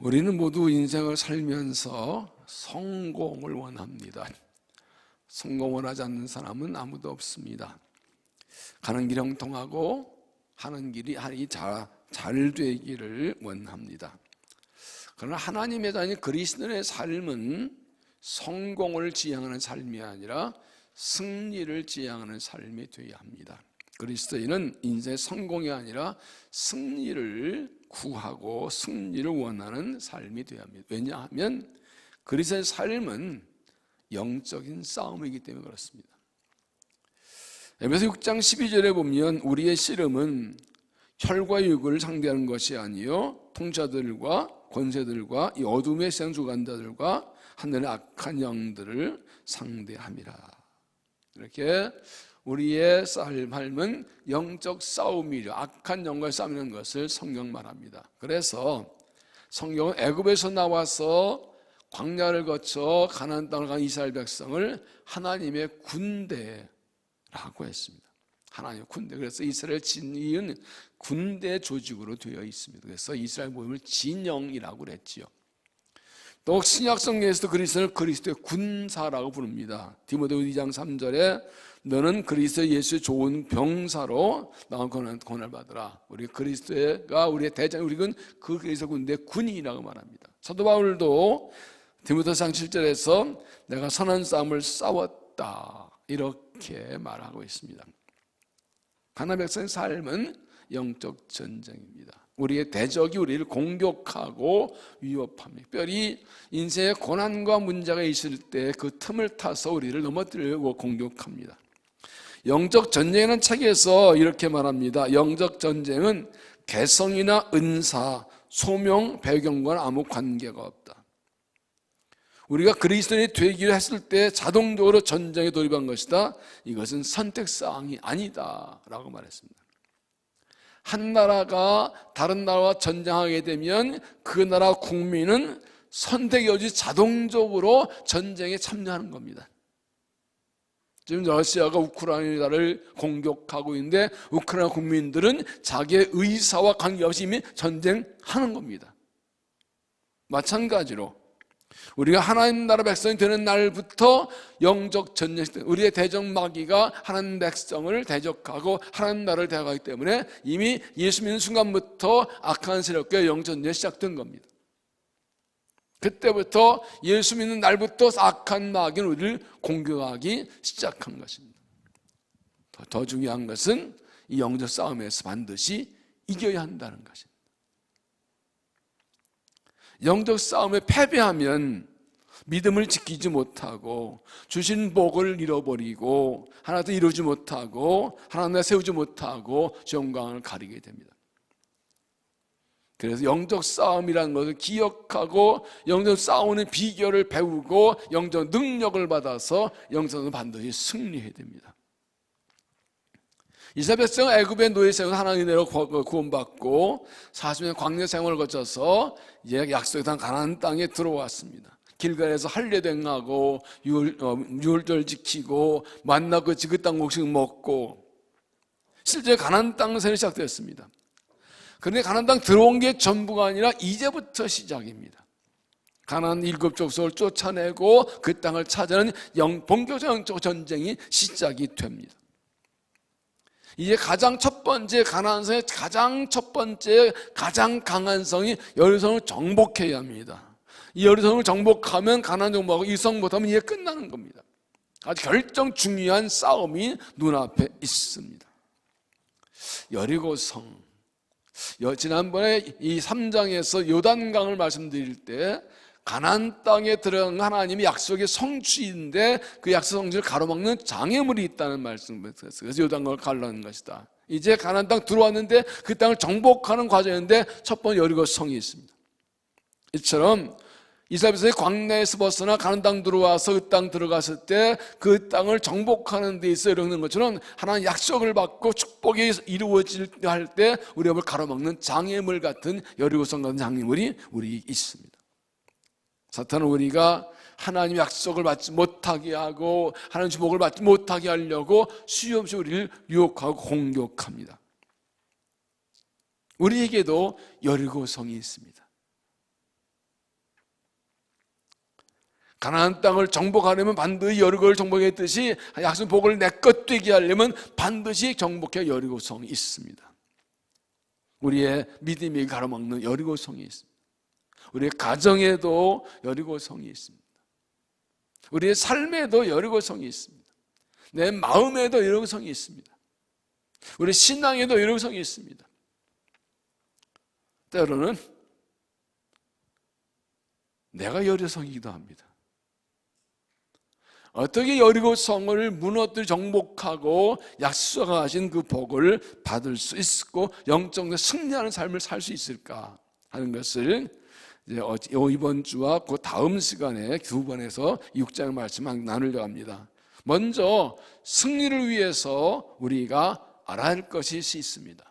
우리는 모두 인생을 살면서 성공을 원합니다. 성공을 하지 않는 사람은 아무도 없습니다. 가는 길 형통하고 하는 길이 잘 되기를 원합니다. 그러나 하나님의 자녀 그리스도인의 삶은 성공을 지향하는 삶이 아니라 승리를 지향하는 삶이 되어야 합니다. 그리스도인은 인생의 성공이 아니라 승리를 구하고 승리를 원하는 삶이 되어야 합니다. 왜냐하면 그리스도의 삶은 영적인 싸움이기 때문에 그렇습니다. 에베소 6장 12절에 보면 우리의 씨름은 혈과 육을 상대하는 것이 아니요 통치자들과 권세들과 이 어둠의 세상 주관자들과 하늘의 악한 영들을 상대함이라. 이렇게 우리의 삶은 영적 싸움이죠. 악한 영과의 싸움이라는 것을 성경 말합니다. 그래서 성경은 애굽에서 나와서 광야를 거쳐 가나안 땅을 간 이스라엘 백성을 하나님의 군대라고 했습니다. 하나님의 군대. 그래서 이스라엘 진영은 군대 조직으로 되어 있습니다. 그래서 이스라엘 모임을 진영이라고 그랬지요. 또 신약 성경에서도 그리스도를 그리스도의 군사라고 부릅니다. 디모데 2장 3절에 너는 그리스도 예수의 좋은 병사로 나온 권한을 받으라. 우리 그리스도가 우리의 대장, 우리는 그 그리스도 군대의 군인이라고 말합니다. 사도 바울도 디모데후서 7절에서 내가 선한 싸움을 싸웠다 이렇게 말하고 있습니다. 가나안 백성의 삶은 영적 전쟁입니다. 우리의 대적이 우리를 공격하고 위협합니다. 특별히 인생의 고난과 문제가 있을 때 그 틈을 타서 우리를 넘어뜨리려고 공격합니다. 영적 전쟁이라는 책에서 이렇게 말합니다. 영적 전쟁은 개성이나 은사, 소명, 배경과는 아무 관계가 없다. 우리가 그리스도인이 되기로 했을 때 자동적으로 전쟁에 돌입한 것이다. 이것은 선택사항이 아니다 라고 말했습니다. 한 나라가 다른 나라와 전쟁하게 되면 그 나라 국민은 선택이 없이 자동적으로 전쟁에 참여하는 겁니다. 지금 러시아가 우크라이나를 공격하고 있는데 우크라이나 국민들은 자기의 의사와 관계없이 이미 전쟁하는 겁니다. 마찬가지로 우리가 하나님 나라 백성이 되는 날부터 영적 전쟁, 우리의 대적 마귀가 하나님 백성을 대적하고 하나님 나라를 대적하기 때문에 이미 예수 믿는 순간부터 악한 세력과 영적 전쟁이 시작된 겁니다. 그때부터 예수 믿는 날부터 악한 마귀는 우리를 공격하기 시작한 것입니다. 더 중요한 것은 이 영적 싸움에서 반드시 이겨야 한다는 것입니다. 영적 싸움에 패배하면 믿음을 지키지 못하고 주신 복을 잃어버리고 하나도 이루지 못하고 하나님을 세우지 못하고 영광을 가리게 됩니다. 그래서 영적 싸움이라는 것을 기억하고 영적 싸우는 비결을 배우고 영적 능력을 받아서 영적으로 반드시 승리해야 됩니다. 이스라엘 백성은 애굽의 노예 생활 하나님의 은혜로 구원받고 40년 광야 생활을 거쳐서 이제 약속의 땅 가나안 땅에 들어왔습니다. 길갈에서 할례행하고 유월절 지키고 만나 그 땅 곡식 먹고 실제 가나안 땅 생활이 시작되었습니다. 그런데 가나안 땅 들어온 게 전부가 아니라 이제부터 시작입니다. 가나안 7 족속을 쫓아내고 그 땅을 찾아내는 본격적 영적 전쟁이 시작이 됩니다. 이제 가장 첫 번째 가나안성의 가장 첫 번째 가장 강한 성이 여리고성을 정복해야 합니다. 이 여리고성을 정복하면 가나안 정복하고 이 성 못하면 이게 끝나는 겁니다. 아주 결정 중요한 싸움이 눈앞에 있습니다. 여리고성. 지난번에 이 3장에서 요단강을 말씀드릴 때 가나안 땅에 들어간 하나님의 약속의 성취인데 그 약속 성취를 가로막는 장애물이 있다는 말씀을 드렸어요. 그래서 요단강을 갈라는 것이다. 이제 가나안 땅 들어왔는데 그 땅을 정복하는 과정인데 첫 번째 여리고성이 있습니다. 이처럼 이스라엘 백성이 광야에서 벗어나 가나안 땅 들어와서 그 땅 들어갔을 때 그 땅을 정복하는 데 있어 이러는 것처럼 하나님 약속을 받고 축복이 이루어질 때 우리 앞을 가로막는 장애물 같은 여리고성 같은 장애물이 우리 있습니다. 사탄은 우리가 하나님의 약속을 받지 못하게 하고 하나님의 주복을 받지 못하게 하려고 수없이 우리를 유혹하고 공격합니다. 우리에게도 여리고성이 있습니다. 가나안 땅을 정복하려면 반드시 여리고를 정복했듯이 약속 복을 내 것 되게 하려면 반드시 정복해야 여리고성이 있습니다. 우리의 믿음이 가로막는 여리고성이 있습니다. 우리의 가정에도 여리고성이 있습니다. 우리의 삶에도 여리고성이 있습니다. 내 마음에도 여리고성이 있습니다. 우리 신앙에도 여리고성이 있습니다. 때로는 내가 여리고성이기도 합니다. 어떻게 여리고성을 무너뜨려 정복하고 약속하신 그 복을 받을 수 있고 영적으로 승리하는 삶을 살 수 있을까 하는 것을 이번 주와 그 다음 시간에 두 번에서 6장 말씀 나누려고 합니다. 먼저 승리를 위해서 우리가 알아야 할 것이 있습니다.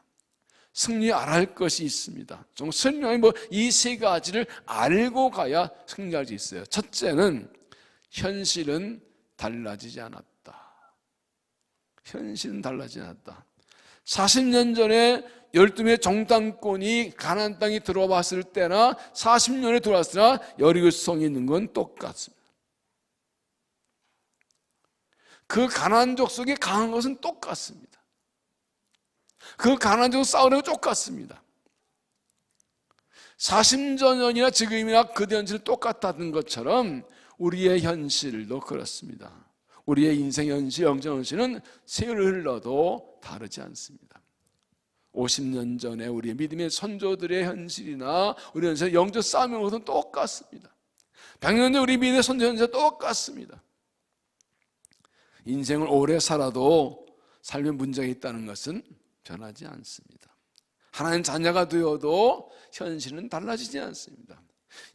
승리 알아야 할 것이 있습니다. 좀 설명해 이 세 가지를 알고 가야 승리할 수 있어요. 첫째는 현실은 달라지지 않았다. 현실은 달라지지 않았다. 40년 전에 12명의 정탐꾼이 가나안 땅에 들어왔을 때나 40년에 들어왔으나 여리고성이 있는 건 똑같습니다. 그 가나안 족속이 강한 것은 똑같습니다. 그 가나안 족속 싸우는 건 똑같습니다. 40년이나 지금이나 그때 현실이 똑같다는 것처럼 우리의 현실도 그렇습니다. 우리의 인생 현실, 영적 현실은 세월이 흘러도 다르지 않습니다. 50년 전에 우리의 믿음의 선조들의 현실이나 우리 현실 영적 싸움의 것은 똑같습니다. 100년 전 우리 믿음의 선조 현실은 똑같습니다. 인생을 오래 살아도 삶에 문제가 있다는 것은 변하지 않습니다. 하나님 자녀가 되어도 현실은 달라지지 않습니다.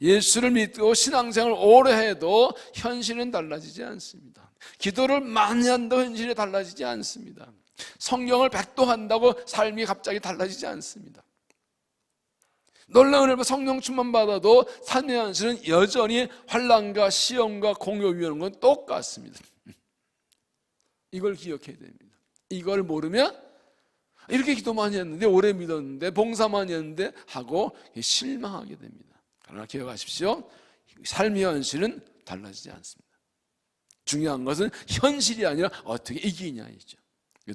예수를 믿고 신앙생활을 오래 해도 현실은 달라지지 않습니다. 기도를 많이 한다고 현실이 달라지지 않습니다. 성경을 백도한다고 삶이 갑자기 달라지지 않습니다. 놀라운 은혜로 성령 충만 받아도 삶의 현실은 여전히 환난과 시험과 공유 위험한 건 똑같습니다. 이걸 기억해야 됩니다. 이걸 모르면 이렇게 기도 많이 했는데, 오래 믿었는데, 봉사 많이 했는데 하고 실망하게 됩니다. 그러나 기억하십시오. 삶의 현실은 달라지지 않습니다. 중요한 것은 현실이 아니라 어떻게 이기냐이죠.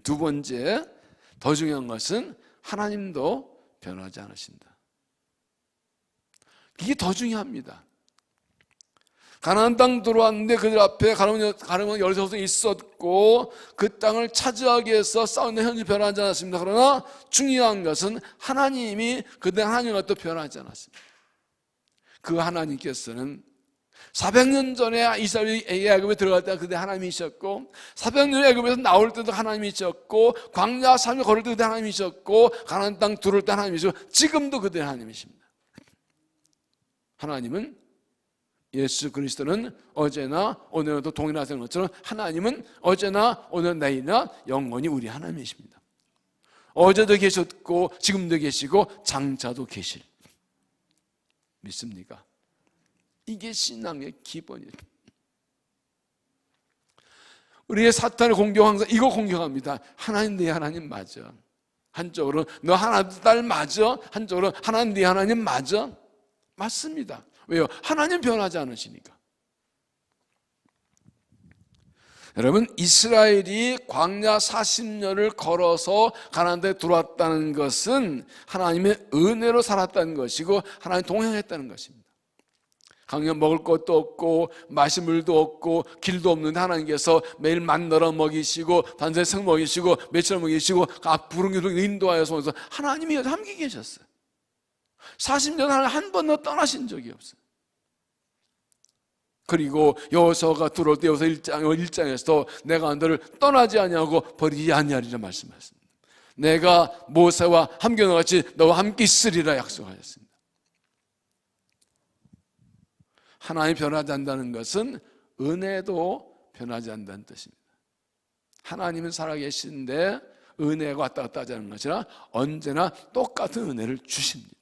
두 번째, 더 중요한 것은 하나님도 변하지 않으신다. 이게 더 중요합니다. 가나안 땅 들어왔는데 그들 앞에 가나안 여리고성이 있었고 그 땅을 차지하기 위해서 싸우는 현실이 변하지 않았습니다. 그러나 중요한 것은 하나님이 그때 하나님과 또 변하지 않았습니다. 그 하나님께서는 400년 전에 이스라엘이 애굽에 들어갈 때 그때 하나님이셨고 400년 전에 애굽에서 나올 때도 하나님이셨고 광야 삶을 걸을 때도 하나님이셨고 가나안 땅 들어올 때 하나님이셨고 지금도 그때 하나님이십니다. 하나님은 예수 그리스도는 어제나 오늘도 동일하신 것처럼 하나님은 어제나 오늘 내일이나 영원히 우리 하나님이십니다. 어제도 계셨고 지금도 계시고 장차도 계실. 믿습니까? 이게 신앙의 기본이에요. 우리의 사탄의 공격 항상 이거 공격합니다. 하나님 네 하나님 맞아. 한쪽으로 너 하나님 딸 맞아. 한쪽으로 하나님 네 하나님 맞아. 맞습니다. 왜요? 하나님 변하지 않으시니까. 여러분, 이스라엘이 광야 40년을 걸어서 가나안 땅에 들어왔다는 것은 하나님의 은혜로 살았다는 것이고 하나님 동행했다는 것입니다. 강연 먹을 것도 없고 마실 물도 없고 길도 없는데 하나님께서 매일 만나러 먹이시고 단세성 먹이시고 며칠 먹이시고 부른 길로 인도하여서 하나님이 함께 계셨어요. 40년 한 번도 떠나신 적이 없어요. 그리고 여호수아가 들어올 때 여호수아 1장에서 내가 너를 떠나지 아니하고 버리지 아니하리라 말씀하셨습니다. 내가 모세와 함께 같이 너와 함께 있으리라 약속하셨습니다. 하나님이 변하지 않는다는 것은 은혜도 변하지 않는다는 뜻입니다. 하나님은 살아계신데 은혜가 왔다 갔다 하지 않는 것이라 언제나 똑같은 은혜를 주십니다.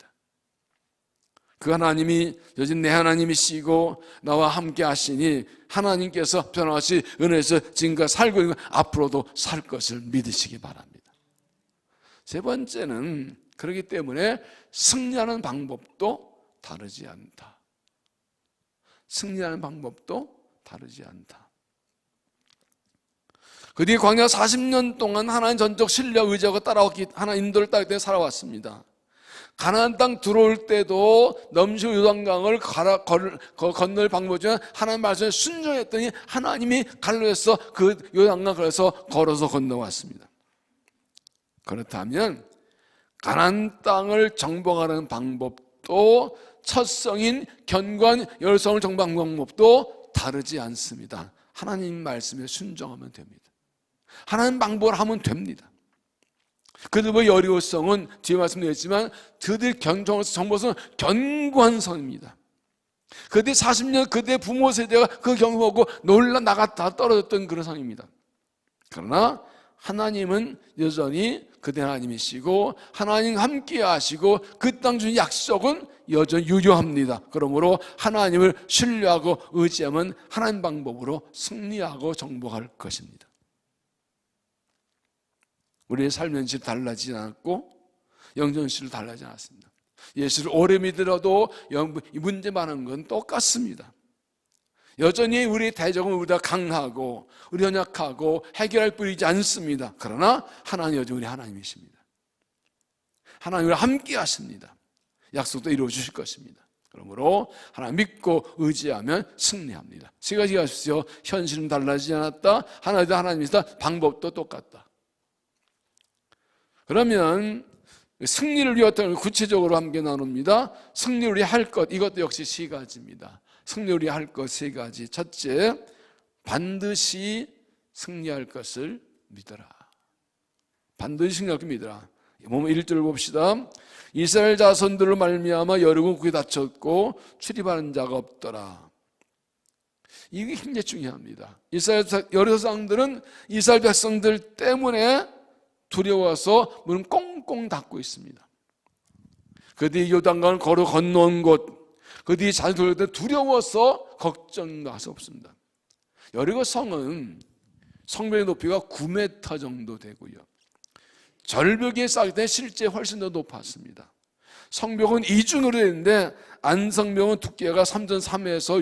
그 하나님이 여전히 내 하나님이시고 나와 함께 하시니 하나님께서 변화없이 은혜에서 지금까지 살고 있는 앞으로도 살 것을 믿으시기 바랍니다. 세 번째는 그렇기 때문에 승리하는 방법도 다르지 않다. 승리하는 방법도 다르지 않다. 그 뒤에 광야 40년 동안 하나님 전적 신뢰와 의지하고 따라왔기, 하나님 인도를 따르기 때문에 살아왔습니다. 가나안 땅 들어올 때도 넘치고 요단강을 건널 방법 중에 하나님 말씀에 순종했더니 하나님이 갈로에서 그 요단강 걸어서 건너왔습니다. 그렇다면 가나안 땅을 정복하는 방법도 첫 성인 견고한 열성을 정복하는 방법도 다르지 않습니다. 하나님 말씀에 순종하면 됩니다. 하나님 방법을 하면 됩니다. 그들의 여리고성은 뒤에 말씀드렸지만 그들 정복성은 견고한 성입니다. 그들 40년 그들의 부모 세대가 그 경험하고 놀라 나갔다 떨어졌던 그런 성입니다. 그러나 하나님은 여전히 그대 하나님이시고 하나님 함께 하시고 그 땅 주신 약속은 여전히 유효합니다. 그러므로 하나님을 신뢰하고 의지하면 하나님 방법으로 승리하고 정복할 것입니다. 우리의 삶의 현실이 달라지지 않았고 영적 현실도 달라지지 않았습니다. 예수를 오래 믿으라도 문제 많은 건 똑같습니다. 여전히 우리의 대적은 우리가 강하고 우리 연약하고 해결할 뿐이지 않습니다. 그러나 하나님 여전히 우리 하나님이십니다. 하나님을 함께 하십니다. 약속도 이루어 주실 것입니다. 그러므로 하나님 믿고 의지하면 승리합니다. 세 가지 하십시오. 현실은 달라지지 않았다. 하나님도 하나님이시다. 방법도 똑같다. 그러면 승리를 위한 구체적으로 함께 나눕니다. 승리를 위해 할 것, 이것도 역시 세 가지입니다. 승리를 위해 할 것 세 가지. 첫째, 반드시 승리할 것을 믿어라. 반드시 승리할 것을 믿어라. 1절 봅시다. 이스라엘 자손들로 말미암아 여리고 국이 닫혔고 출입하는 자가 없더라. 이게 굉장히 중요합니다. 여리고 사람들은 이스라엘 백성들 때문에 두려워서 문은 꽁꽁 닫고 있습니다. 그들이 요단강을 걸어 건너온 곳, 그들이 잘 돌아올 때 두려워서 걱정도 할 수 없습니다. 여리고 성은 성벽의 높이가 9m 정도 되고요. 절벽에 쌓기 때문에 실제 훨씬 더 높았습니다. 성벽은 이중으로 되는데 안성벽은 두께가 3.3에서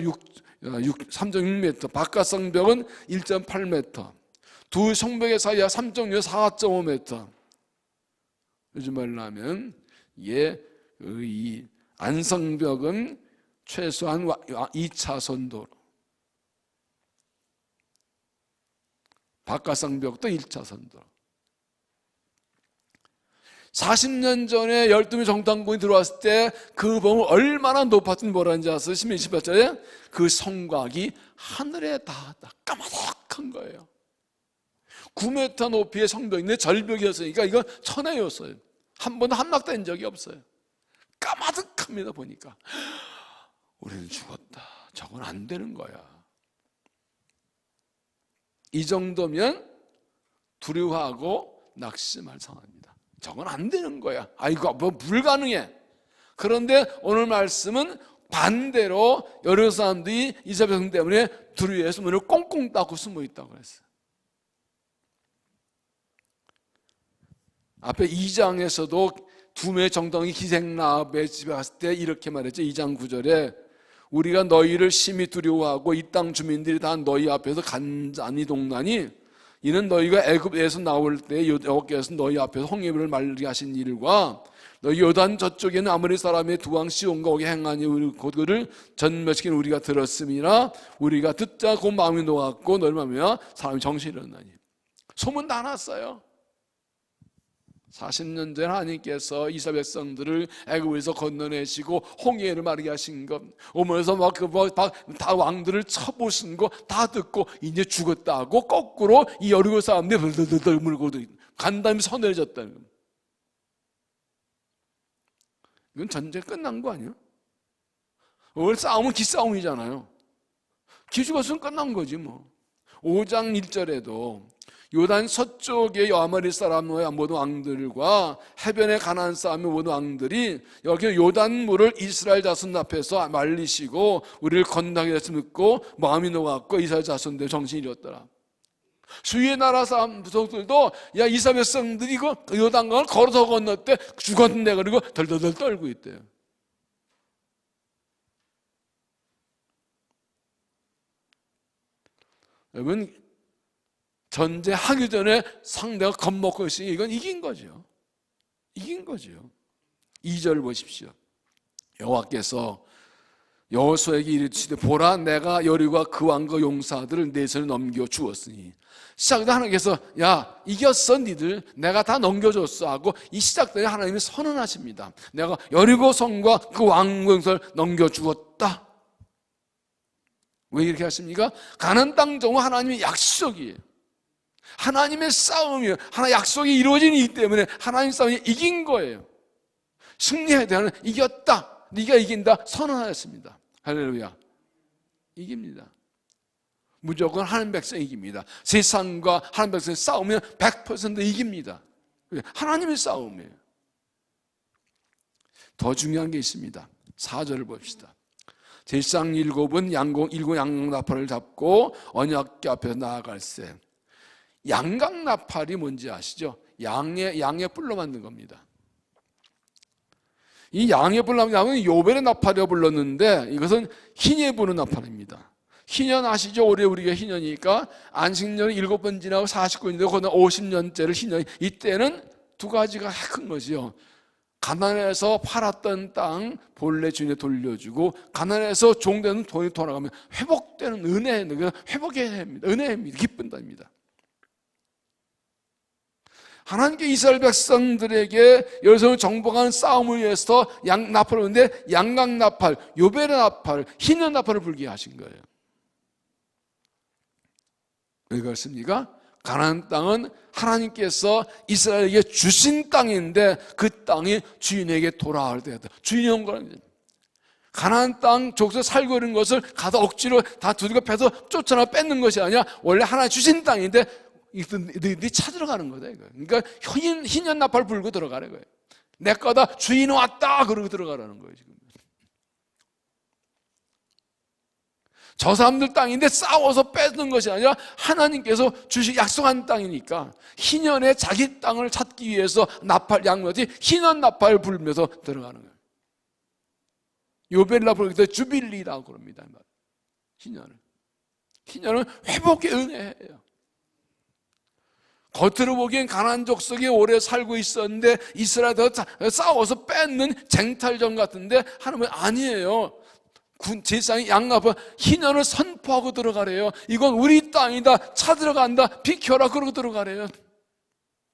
3.6m, 바깥 성벽은 1.8m, 두 성벽의 사이가 3.6에서 4.5m. 요즘 말로 하면 이 안성벽은 최소한 2차선 도로, 바깥 성벽도 1차선 도로. 40년 전에 12명 정탐꾼이 들어왔을 때 그 봉을 얼마나 높았든지 뭐라는지 아세요? 28절에 그 성곽이 하늘에 닿았다. 까마득한 거예요. 9m 높이의 성벽인데 절벽이었으니까 이건 천혜였어요. 한 번도 함락된 적이 없어요. 까마득합니다. 보니까 우리는 죽었다. 저건 안 되는 거야. 이 정도면 두려워하고 낙심할 상황입니다. 저건 안 되는 거야. 이거 뭐 불가능해. 그런데 오늘 말씀은 반대로 여러 사람들이 이스라엘 백성 때문에 두려워해서 문을 꽁꽁 닫고 숨어 있다고 그랬어요. 앞에 2장에서도 두 명의 정당이 기생라합의 집에 갔을 때 이렇게 말했죠. 2장 9절에 우리가 너희를 심히 두려워하고 이 땅 주민들이 다 너희 앞에서 간단히 동나니 이는 너희가 애굽에서 나올 때 여호와께서 너희 앞에서 홍해물을 말리게 하신 일과 너희 요단 저쪽에는 아모리 사람의 두 왕 시온과 오게 행하니 그들을 전멸시킨 우리가 들었음이나 우리가 듣자 곧 마음이 녹았고 너희 마음이야 사람이 정신이 일어나니. 소문 다 났어요. 40년 전 하나님께서 이스라엘 백성들을 애굽에서 건너내시고 홍해를 마르게 하신 것, 오면서 다 왕들을 쳐보신 거 다 듣고 이제 죽었다고 거꾸로 이 여리고 사람들이 벌벌벌 물고 간담이 서늘해졌다는 겁니다. 이건 전쟁 끝난 거 아니에요? 오늘 싸움은 기싸움이잖아요. 기 죽었으면 끝난 거지 뭐. 5장 1절에도 요단 서쪽의 아모리 사람의 모든 왕들과 해변의 가나안 사람의 모든 왕들이 여기 요단물을 이스라엘 자손 앞에서 말리시고 우리를 건너게 했으면 듣고 마음이 녹았고 이스라엘 자손들 정신이 잃었더라. 주위의 나라 사람들도 야 이스라엘 백성들이 이거 요단강을 걸어서 건넜대 죽었네 그리고 덜덜덜 떨고 있대요. 여러분, 전쟁하기 전에 상대가 겁먹고 있으니 이건 이긴 거죠. 이긴 거죠. 2절 보십시오. 여호와께서 여호수아에게 이르시되 보라 내가 여리고와 그 왕과 용사들을 내 손에 넘겨 주었으니. 시작도 하나님께서 야 이겼어 니들 내가 다 넘겨줬어 하고 이 시작 때 하나님이 선언하십니다. 내가 여리고 성과 그 왕과 용사를 넘겨주었다. 왜 이렇게 하십니까? 가나안 땅 정은 하나님의 약속이에요. 하나님의 싸움이에요. 하나님의 약속이 이루어지기 때문에 하나님의 싸움이 이긴 거예요. 승리해야 되는 이겼다. 네가 이긴다 선언하였습니다. 할렐루야. 이깁니다. 무조건 하나님 백성이 이깁니다. 세상과 하나님 백성이 싸우면 100% 이깁니다. 하나님의 싸움이에요. 더 중요한 게 있습니다. 4절을 봅시다. 제사장 7은 일곱 양강나팔을 잡고 언약궤 앞에서 나아갈세. 양강나팔이 뭔지 아시죠? 양의 뿔로 만든 겁니다. 이 양의 뿔로 만든 나팔은 요벨의 나팔이라고 불렀는데 이것은 희년에 부는 나팔입니다. 희년 아시죠? 올해 우리가 희년이니까 안식년은 7번 지나고 49년인데 그다음 50년째를 희년. 이때는 두 가지가 큰 거죠. 가난해서 팔았던 땅 본래 주인에 돌려주고 가난해서 종되는 돈이 돌아가면 회복되는 은혜, 회복의 해입니다. 은혜입니다. 기쁜 날입니다. 하나님께 이스라엘 백성들에게 여기서 정복하는 싸움을 위해서 양나팔을 하는데 양강나팔, 요벨의 나팔, 희년 나팔을 불게 하신 거예요. 왜 그렇습니까? 가나안 땅은 하나님께서 이스라엘에게 주신 땅인데 그 땅이 주인에게 돌아올 때였다. 주인이 온 거는 가나안 땅 족속 살고 있는 것을 가서 억지로 다 두들겨 패서 쫓아나 뺏는 것이 아니라 원래 하나 주신 땅인데 너희들이 찾으러 가는 거다 이거. 그러니까 희년 나팔 불고 들어가는 거예요. 내 거다 주인 왔다 그러고 들어가라는 거예요 지금. 저 사람들 땅인데 싸워서 뺏는 것이 아니라 하나님께서 주시 약속한 땅이니까 희년에 자기 땅을 찾기 위해서 나팔 양면이 희년 나팔 불면서 들어가는 거예요. 요벨 나팔 주빌리라고 그럽니다. 희년은 회복의 은혜예요. 겉으로 보기엔 가나안 족속이 오래 살고 있었는데 이스라엘과 싸워서 뺏는 쟁탈전 같은데 하나님은 아니에요. 제사장이 양나팔 희년을 선포하고 들어가래요. 이건 우리 땅이다. 찾으러 간다. 비켜라 그러고 들어가래요.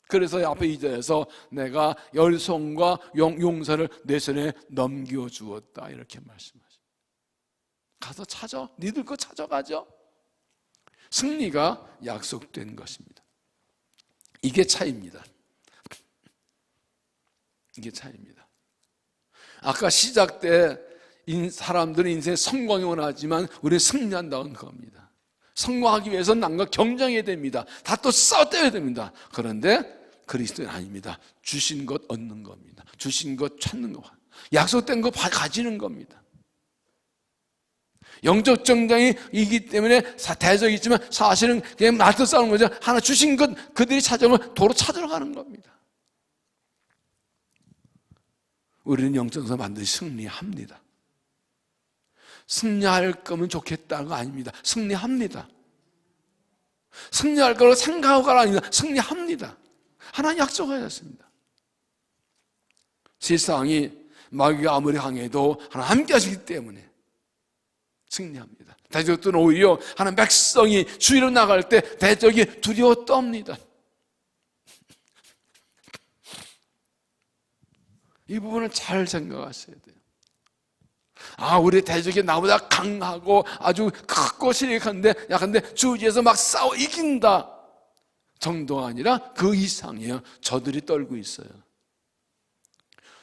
그래서 앞에 2절에서 내가 열송과 용사를 내 손에 넘겨주었다 이렇게 말씀하십니다. 가서 찾아. 니들 거 찾아가죠. 승리가 약속된 것입니다. 이게 차이입니다. 이게 차이입니다. 아까 시작 때 사람들은 인생에 성공이 원하지만 우리는 승리한다는 겁니다. 성공하기 위해서는 남과 경쟁해야 됩니다. 다 또 싸워야 됩니다. 그런데 그리스도는 아닙니다. 주신 것 얻는 겁니다. 주신 것 찾는 것, 약속된 것 가지는 겁니다. 영적 정장이기 때문에 대적이 있지만 사실은 그냥 맞서 싸우는 거죠. 하나 주신 것 그들이 찾아오면 도로 찾으러 가는 겁니다. 우리는 영적에서 반드시 승리합니다. 승리할 거면 좋겠다는 거 아닙니다. 승리합니다. 승리할 거로 생각하고 가라 아닙니다. 승리합니다. 하나님 약속하셨습니다. 세상이 마귀가 아무리 강해도 하나님 함께 하시기 때문에 승리합니다. 대적들은 오히려 하나님 백성이 주위로 나갈 때 대적이 두려워 떱니다. 이 부분은 잘 생각하셔야 돼요. 우리 대적이 나보다 강하고 아주 크고 실력한데 약한데 주위에서 막 싸워 이긴다 정도가 아니라 그 이상이에요. 저들이 떨고 있어요.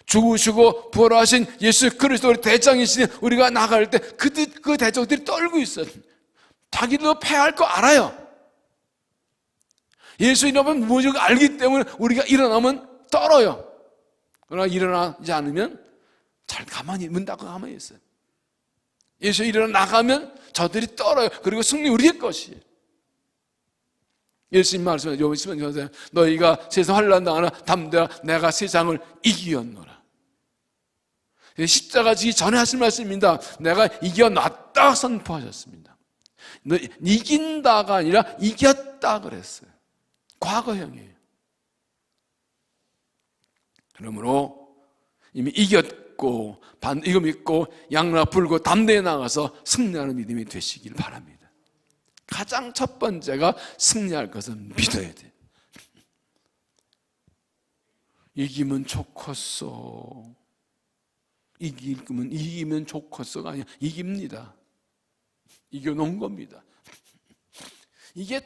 죽으시고 부활하신 예수 그리스도 우리 대장이신 우리가 나갈 때 그 대적들이 떨고 있어요. 자기도 패할 거 알아요. 예수 이름은 무엇인지 알기 때문에 우리가 일어나면 떨어요. 그러나 일어나지 않으면 잘 가만히 문 닫고 가만히 있어요. 예수 일어나 나가면 저들이 떨어요. 그리고 승리 우리의 것이에요. 예수님 말씀에 요한복음 너희가 세상 환난 당하나 담대하라 내가 세상을 이기었노라. 십자가 지기 전에 하신 말씀입니다. 내가 이겨놨다 선포하셨습니다. 너 이긴다가 아니라 이겼다 그랬어요. 과거형이에요. 그러므로 이미 이겼고 이거 믿고 양락 불고 담대히 나가서 승리하는 믿음이 되시길 바랍니다. 가장 첫 번째가 승리할 것은 믿어야 돼요. 이기면 좋겠어. 이기면 좋겠어가 아니야. 이깁니다. 이겨놓은 겁니다. 이게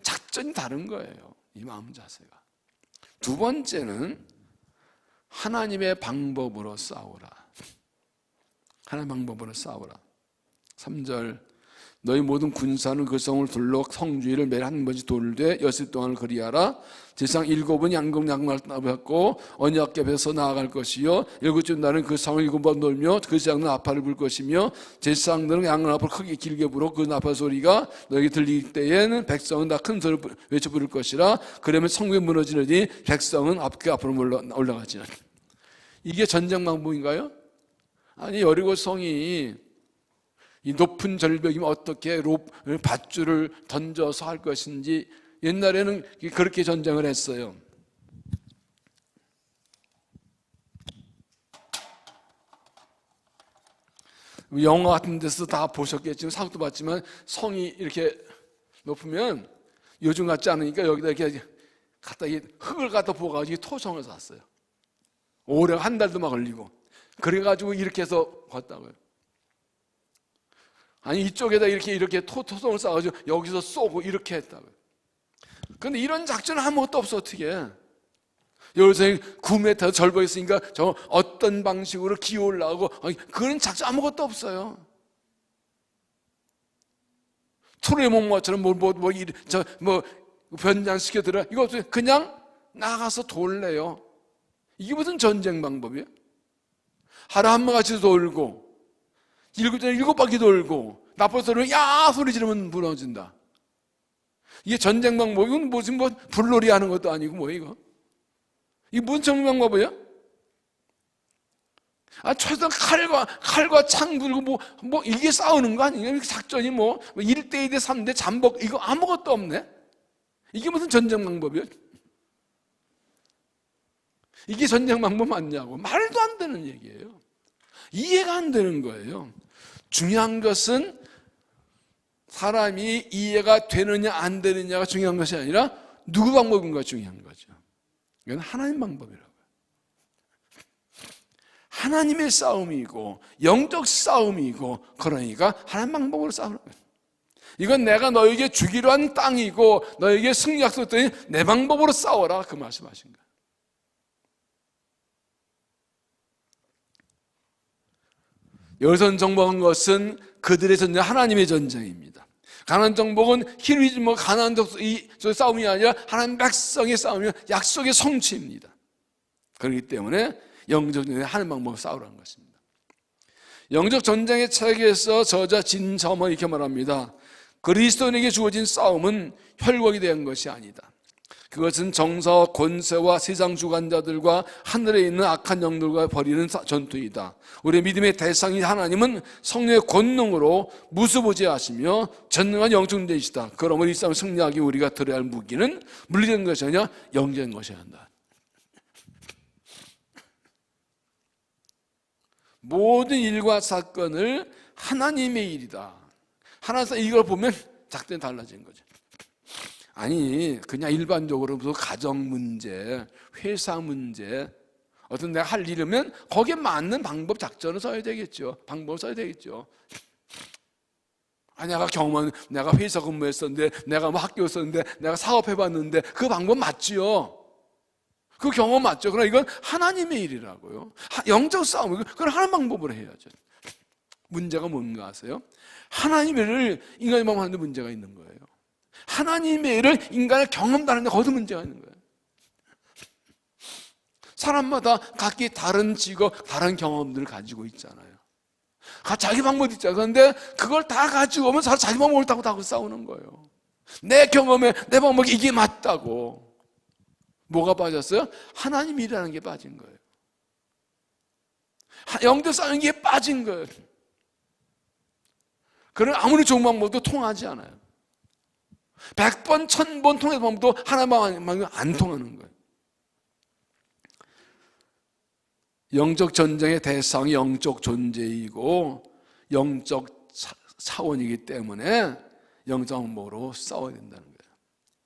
작전이 다른 거예요. 이 마음 자세가. 두 번째는 하나님의 방법으로 싸우라. 하나님의 방법으로 싸우라. 3절 너희 모든 군사는 그 성을 둘러 성주위를 매일 한 번씩 돌되 여섯 동안을 그리하라. 제상 7은 양금양말 따봤고 언약궤에서 나아갈 것이요 7째 날은 그 성을 7번 돌며 그 제상은 나팔을 불 것이며 제사장들은 양을 앞으로 크게 길게 불어 그 나팔 소리가 너에게 들릴 때에는 백성은 다 큰 소리를 외쳐 부를 것이라. 그러면 성벽이 무너지느니 백성은 앞으로 올라가지는. 이게 전쟁 방법인가요? 아니 여리고 성이 이 높은 절벽이면 어떻게 밧줄을 던져서 할 것인지 옛날에는 그렇게 전쟁을 했어요. 영화 같은 데서 다 보셨겠지만 사극도 봤지만 성이 이렇게 높으면 요즘 같지 않으니까 여기다 이렇게 갖다 흙을 갖다 부어가지고 토성을 쌌어요. 오래 한 달도 막 걸리고 그래가지고 이렇게 해서 봤다고요. 아니 이쪽에다 이렇게 토성을 쌓아가지고 여기서 쏘고 이렇게 했다고요. 그런데 이런 작전은 아무것도 없어. 어떻게 여기서 9m 절벽 있으니까 저 어떤 방식으로 기어올라가고 그런 작전 아무것도 없어요. 트로이 목마처럼 변장시켜드려 이거 없어요. 그냥 나가서 돌래요. 이게 무슨 전쟁 방법이에요? 하루 한 번같이 돌고 7바퀴 돌고 나쁜 소리를 야 소리 지르면 무너진다. 이게 전쟁 방법이 무슨 불놀이 하는 것도 아니고 뭐 이거? 이게 무슨 전쟁 방법이에요? 최소한 칼과 창 들고 이게 싸우는 거 아니에요? 작전이 1대 2대 3대 잠복 이거 아무것도 없네. 이게 무슨 전쟁 방법이에요? 이게 전쟁 방법 맞냐고. 말도 안 되는 얘기예요. 이해가 안 되는 거예요. 중요한 것은 사람이 이해가 되느냐 안 되느냐가 중요한 것이 아니라 누구 방법인가 중요한 거죠. 이건 하나님 방법이라고요. 하나님의 싸움이고 영적 싸움이고 그러니까 하나님 방법으로 싸우는 거예요. 이건 내가 너에게 주기로 한 땅이고 너에게 승리 약속했더니 내 방법으로 싸워라 그 말씀하신 거예요. 여기서 정복한 것은 그들의 전쟁, 하나님의 전쟁입니다. 가나안 정복은 히브리 가나안 싸움이 아니라 하나님 백성의 싸움이며 약속의 성취입니다. 그렇기 때문에 영적 전쟁에 하는 방법으로 싸우라는 것입니다. 영적 전쟁의 책에서 저자 진저먼 이렇게 말합니다. 그리스도인에게 주어진 싸움은 혈육이 대한 것이 아니다. 그것은 정사와 권세와 세상 주관자들과 하늘에 있는 악한 영들과 벌이는 전투이다. 우리의 믿음의 대상인 하나님은 성령의 권능으로 무수부지하시며 전능한 영적 존재이시다. 그러므로 이 싸움을 승리하기 우리가 들어야 할 무기는 물리적인 것이 아니라 영적인 것이어야 한다. 모든 일과 사건을 하나님의 일이다. 하나님의 이걸 보면 작전이 달라지는 거죠. 아니 그냥 일반적으로 무슨 가정 문제, 회사 문제 어떤 내가 할 일이면 거기에 맞는 방법 작전을 써야 되겠죠. 방법을 써야 되겠죠. 내가 회사 근무했었는데 내가 학교 썼는데 내가 사업해봤는데 그 방법 맞지요. 그 경험 맞죠. 그러나 이건 하나님의 일이라고요. 영적 싸움 그걸 하는 방법으로 해야죠. 문제가 뭔가 아세요? 하나님의 일을 인간이 하는데 문제가 있는 거예요. 하나님의 일을 인간의 경험도 하는데 거기서 문제가 있는 거예요. 사람마다 각기 다른 직업, 다른 경험들을 가지고 있잖아요. 자기 방법이 있잖아요. 그런데 그걸 다 가지고 오면 자기 방법을 옳다고 싸우는 거예요. 내 경험에 내 방법이 이게 맞다고. 뭐가 빠졌어요? 하나님 일이라는 게 빠진 거예요. 영적 싸우는 게 빠진 거예요. 그런 아무리 좋은 방법도 통하지 않아요. 100번, 1000번 통해서 방법도 하나만 안 통하는 거예요. 영적 전쟁의 대상이 영적 존재이고 영적 차원이기 때문에 영적 방법으로 싸워야 된다는 거예요.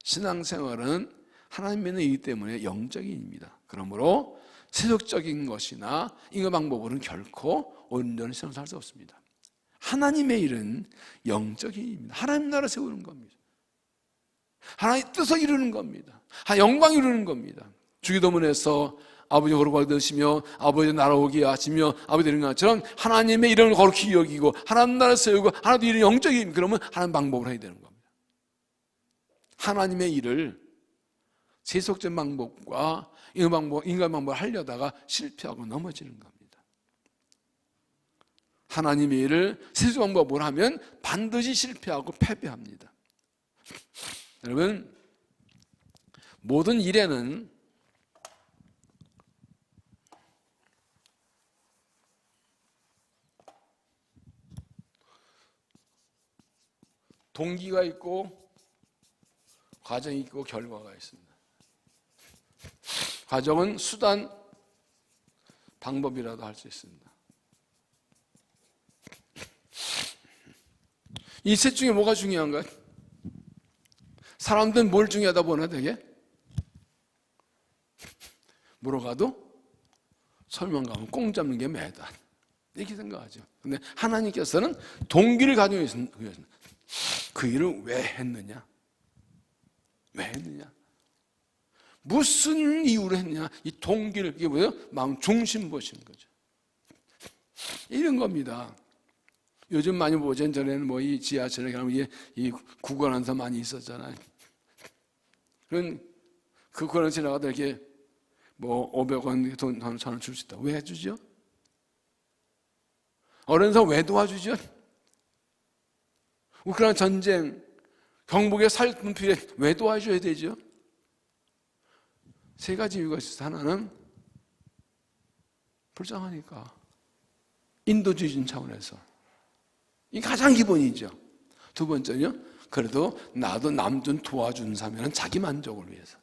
신앙생활은 하나님 믿는 이기 때문에 영적인 일입니다. 그러므로 세속적인 것이나 인간 방법으로는 결코 온전히 신앙생활할 수 없습니다. 하나님의 일은 영적인 일입니다. 하나님 나라 세우는 겁니다. 하나님의 뜻을 이루는 겁니다. 영광 이루는 겁니다. 주기도문에서 아버지 거룩하게 되시며 아버지 나라 오게 하시며 아버지 되는 것처럼 하나님의 이름을 거룩히 여기고 하나님 나라 세우고 하나님의 일은 영적인, 그러면 하나님 방법으로 해야 되는 겁니다. 하나님의 일을 세속적 방법과 인간 방법을 하려다가 실패하고 넘어지는 겁니다. 하나님의 일을 세속 방법으로 하면 반드시 실패하고 패배합니다. 여러분, 모든 일에는 동기가 있고 과정이 있고 결과가 있습니다. 과정은 수단, 방법이라도 할 수 있습니다. 이 셋 중에 뭐가 중요한가요? 사람들은 뭘 중요하다 보나 되게? 물어가도 설명가면 꽁 잡는 게 매다, 이렇게 생각하죠. 근데 하나님께서는 동기를 가지고 있습니다. 그 일을 왜 했느냐? 왜 했느냐? 무슨 이유로 했느냐? 이 동기를, 이게 뭐예요? 마음 중심 보시는 거죠. 이런 겁니다. 요즘 많이 보죠. 전에는 뭐 이 지하철에 가면 이 구걸하는 많이 있었잖아요. 그런 그 구걸을 지나가다 이렇게 뭐 500원 돈 1,000원 줄 수 있다. 왜 해주죠? 어려운 사람 왜 도와주죠? 우크라이나 전쟁, 경북의 살분필에 왜 도와줘야 되죠? 세 가지 이유가 있어서, 하나는 불쌍하니까, 인도주의적인 차원에서 이 가장 기본이죠. 두 번째는요, 그래도 나도 남 좀 도와준 사람은 자기 만족을 위해서.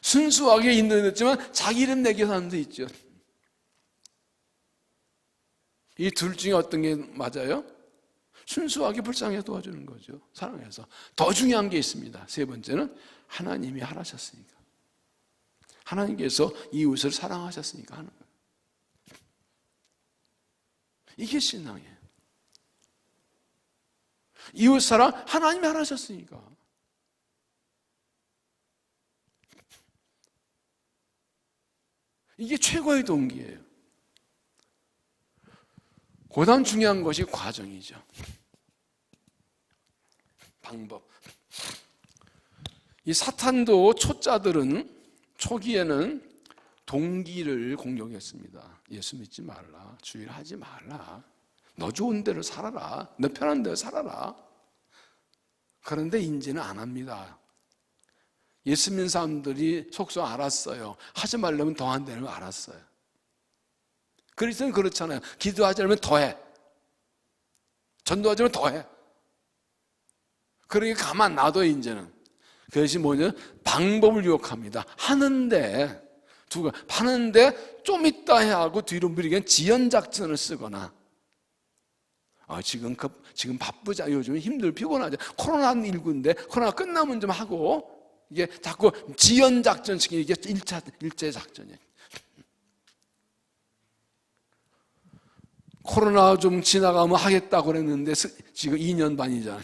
순수하게 인도했지만 자기 이름 내기 사람도 있죠. 이 둘 중에 어떤 게 맞아요? 순수하게 불쌍하게 도와주는 거죠. 사랑해서. 더 중요한 게 있습니다. 세 번째는 하나님이 하라셨으니까. 하나님께서 이웃을 사랑하셨으니까 하는 거예요. 이게 신앙이에요. 이웃 사랑 하나님이 하라셨으니까. 이게 최고의 동기예요. 그다음 중요한 것이 과정이죠. 방법. 이 사탄도 초짜들은 초기에는 동기를 공격했습니다. 예수 믿지 말라, 주일 하지 말라, 너 좋은 대로 살아라, 너 편한 대로 살아라. 그런데 이제는 안 합니다. 예수 믿는 사람들이 속속 알았어요. 하지 말려면 더 한다는 걸 알았어요. 그리스도는 그렇잖아요. 기도하지 않으면 더해, 전도하지 않으면 더해. 그러니까 가만 놔둬. 이제는 그것이 뭐냐? 방법을 유혹합니다. 하는데 좀 이따 해야 하고 뒤로 미루기엔 지연작전을 쓰거나, 지금 바쁘자, 요즘 힘들고 피곤하자, 코로나19인데 코로나 끝나면 좀 하고, 이게 자꾸 지연작전식이, 이게 일제 작전이에요. 코로나 좀 지나가면 하겠다고 그랬는데 지금 2년 반이잖아.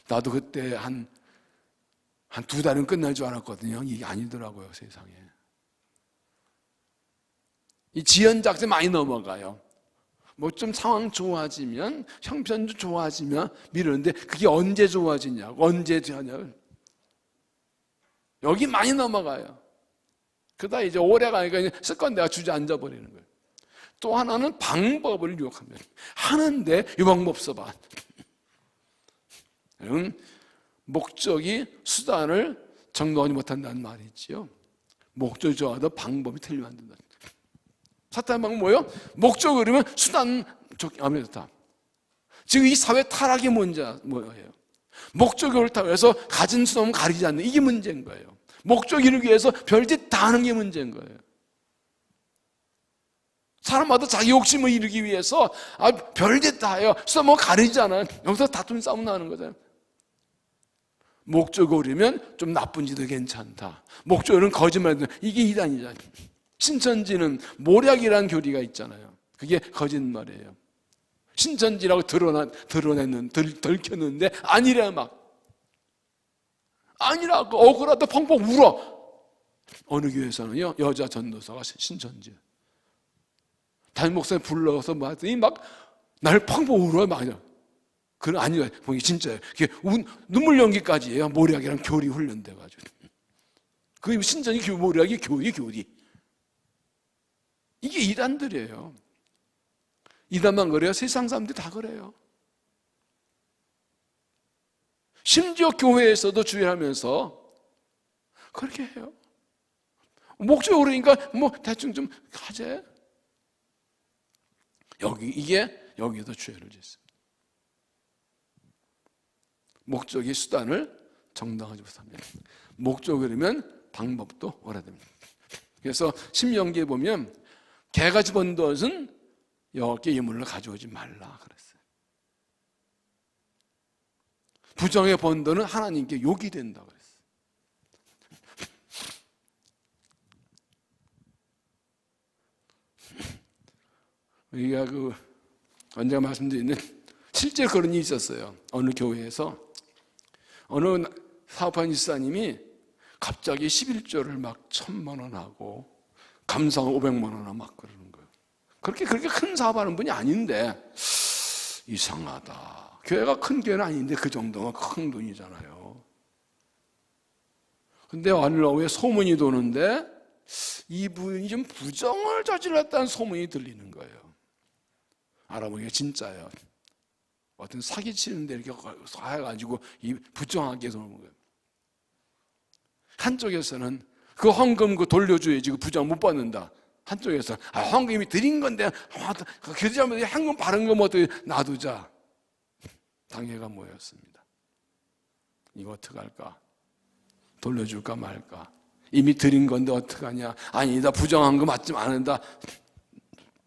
나도 그때 한 2달은 끝날 줄 알았거든요. 이게 아니더라고요, 세상에. 이 지연작전 많이 넘어가요. 뭐 좀 상황 좋아지면, 형편도 좋아지면 미루는데, 그게 언제 좋아지냐고, 언제 하냐고. 여기 많이 넘어가요. 그러다 이제 오래 가니까 습관대가 주저앉아 버리는 거예요. 또 하나는 방법을 유혹하면, 하는데 이 방법 써봐. 목적이 수단을 정당하지 못한다는 말이 있지요. 목적이 좋아도 방법이 틀리면 안 된다. 사탄의 방법은 뭐예요? 목적을 이루면 수단 좋다. 지금 이 사회 타락의 문제가 뭐예요? 목적이 옳다고 해서 가진 수단은 가리지 않는 이게 문제인 거예요. 목적 이루기 위해서 별짓 다 하는 게 문제인 거예요. 사람마다 자기 욕심을 이루기 위해서 별짓 다 해요. 수단 뭐 가리지 않아요. 여기서 다툼 싸움 나는 거잖아요. 목적을 이루면 좀 나쁜 짓도 괜찮다. 목적은 거짓말도 이게 이단이잖아요. 신천지는 모략이라는 교리가 있잖아요. 그게 거짓말이에요. 신천지라고 들켰는데 아니래 막. 아니라고 억울하다 펑펑 울어. 어느 교회에서는요 여자 전도사가 신천지. 담임 목사님 불러서 봤더니 막 날 펑펑 울어요 막. 그건 아니에요. 보기 진짜예요. 그게 눈물 연기까지예요. 모략이랑 교리 훈련돼가지고. 그 신천지 모략이 교리. 이게 이단들이에요. 이단만 그래요? 세상 사람들이 다 그래요. 심지어 교회에서도 주의하면서 그렇게 해요. 목적이 오르니까 뭐 대충 좀 하재. 여기도 죄를 짓습니다. 목적이 수단을 정당하지 못합니다. 목적을 이루면 방법도 오래됩니다. 그래서 신명기에 보면 개가 집은 것은 여호와께 예물로 가져오지 말라 그랬어요. 부정의 번도는 하나님께 욕이 된다 그랬어요. 우리가 언제가 말씀드리는 실제 그런 일이 있었어요. 어느 교회에서 어느 사업하는 집사님이 갑자기 11조를 막 1,000만 원 하고 감사가 500만 원 막 그러는 거예요. 그렇게 큰 사업하는 분이 아닌데 이상하다. 교회가 큰 교회는 아닌데 그 정도면 큰 돈이잖아요. 근데 어느 오후에 소문이 도는데 이분이 좀 부정을 저질렀다는 소문이 들리는 거예요. 알아보니까 진짜예요. 어떤 사기치는데 이렇게 해가지고 부정하게 도는 거예요. 한쪽에서는 그 헌금 돌려줘야지 그 부정 못 받는다. 한쪽에서 헌금이 드린 건데 그 잘못에 헌금 바른 거 뭐 어떻게 놔두자. 당회가 모였습니다. 이거 어떡할까? 돌려줄까 말까? 이미 드린 건데 어떡하냐? 아니다 부정한 거 맞지 않는다.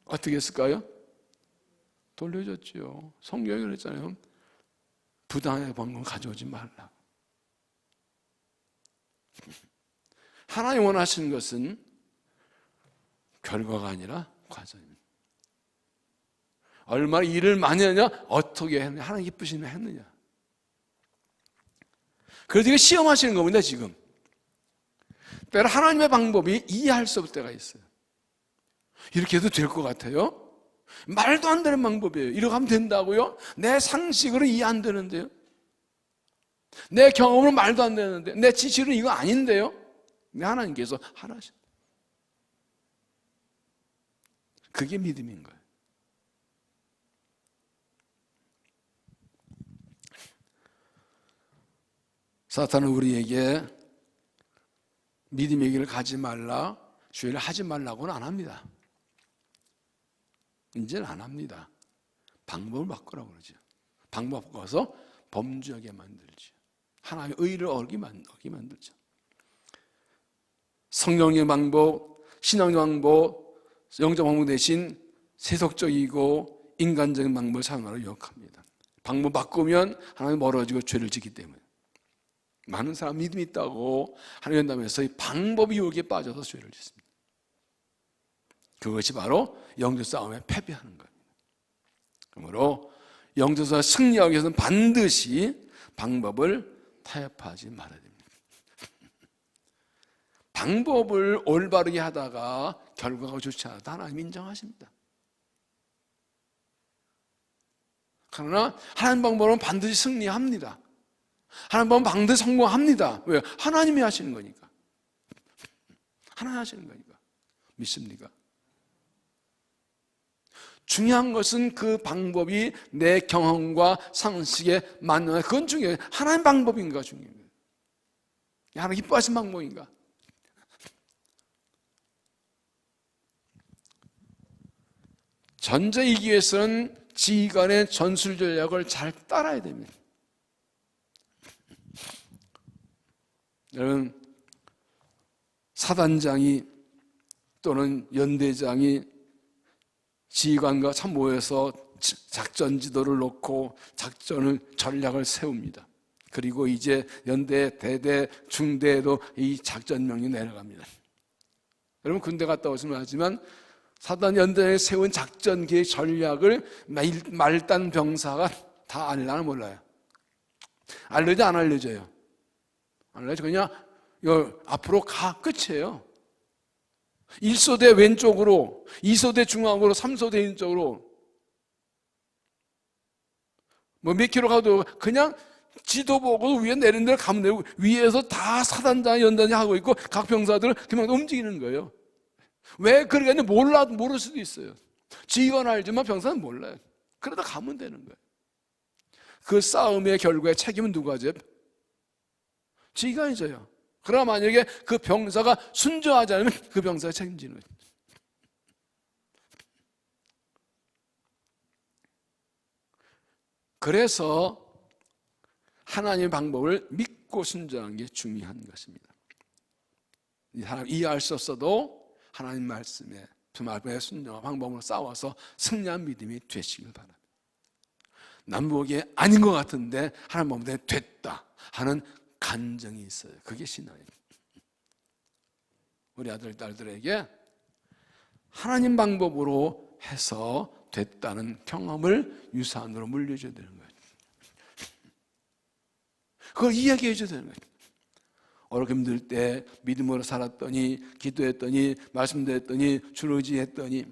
어떻게 했을까요? 돌려줬지요. 성경이 그랬잖아요. 부당하게 번 건 가져오지 말라. 하나님 원하시는 것은 결과가 아니라 과정입니다. 얼마나 일을 많이 하느냐, 어떻게 했느냐, 하나님 기쁘시면 했느냐. 그래서 이게 시험하시는 겁니다, 지금. 때로 하나님의 방법이 이해할 수 없을 때가 있어요. 이렇게 해도 될 것 같아요? 말도 안 되는 방법이에요. 이렇게 하면 된다고요? 내 상식으로 이해 안 되는데요? 내 경험으로 말도 안 되는데, 내 지식으로 이거 아닌데요? 근데 하나님께서 하나씩. 그게 믿음인 거예요. 사탄은 우리에게 믿음의 길을 가지 말라, 죄를 하지 말라고는 안 합니다. 이제는 안 합니다. 방법을 바꾸라고 그러죠. 방법 바꿔서 범죄하게 만들죠. 하나님의 의를 어기게 만들죠. 성령의 방법, 신앙의 방법, 영적 방법 대신 세속적이고 인간적인 방법을 사용하려 유혹합니다. 방법 바꾸면 하나님 멀어지고 죄를 짓기 때문에. 많은 사람 믿음이 있다고 하나님 만나면서 이 방법 유혹에 빠져서 죄를 짓습니다. 그것이 바로 영적 싸움에 패배하는 겁니다. 그러므로 영적 싸움에 승리하기 위해서는 반드시 방법을 타협하지 말아야 됩니다. 방법을 올바르게 하다가 결과가 좋지 않다 하나님 인정하십니다. 그러나 하나님 방법은 반드시 승리합니다. 하나님 방법은 반드시 성공합니다. 왜요? 하나님이 하시는 거니까. 하나님 하시는 거니까. 믿습니까? 중요한 것은 그 방법이 내 경험과 상식에 맞는, 그건 중요해요. 하나님 방법인가 중요해요. 하나님 기뻐하신 방법인가? 전쟁 이기기 위해서는 지휘관의 전술 전략을 잘 따라야 됩니다. 여러분, 사단장이 또는 연대장이 지휘관과 참 모여서 작전 지도를 놓고 작전을 전략을 세웁니다. 그리고 이제 연대, 대대, 중대에도 이 작전 명령이 내려갑니다. 여러분 군대 갔다 오시면 하지만 사단 연대에 세운 작전 계획 전략을 말단 병사가 다 알려나 몰라요. 알려져 안 알려져요? 안 알려져. 그냥 앞으로 가 끝이에요. 1소대 왼쪽으로, 2소대 중앙으로, 3소대 왼쪽으로 뭐 몇 킬로 가도 그냥 지도 보고 위에 내린 대로 가면 되고, 위에서 다 사단장, 연단장 하고 있고 각 병사들은 그만 움직이는 거예요. 왜 그러겠냐? 모를 수도 있어요. 지휘관 알지만 병사는 몰라요. 그러다 가면 되는 거예요. 그 싸움의 결과에 책임은 누가 져요? 지휘관이 져요. 그러나 만약에 그 병사가 순종하지 않으면 그 병사가 책임지는 거예요. 그래서 하나님의 방법을 믿고 순종하는 게 중요한 것입니다. 이 사람 이해할 수 없어도 하나님 말씀에 두 말씀에 순종한 방법으로 싸워서 승리한 믿음이 되시길 바랍니다. 남보기에 아닌 것 같은데 하나님 보면 됐다 하는 간증이 있어요. 그게 신앙이에요. 우리 아들, 딸들에게 하나님 방법으로 해서 됐다는 경험을 유산으로 물려줘야 되는 거예요. 그걸 이야기해 줘야 되는 거예요. 어렵게 힘들 때 믿음으로 살았더니, 기도했더니, 말씀드렸더니, 주를 의지했더니,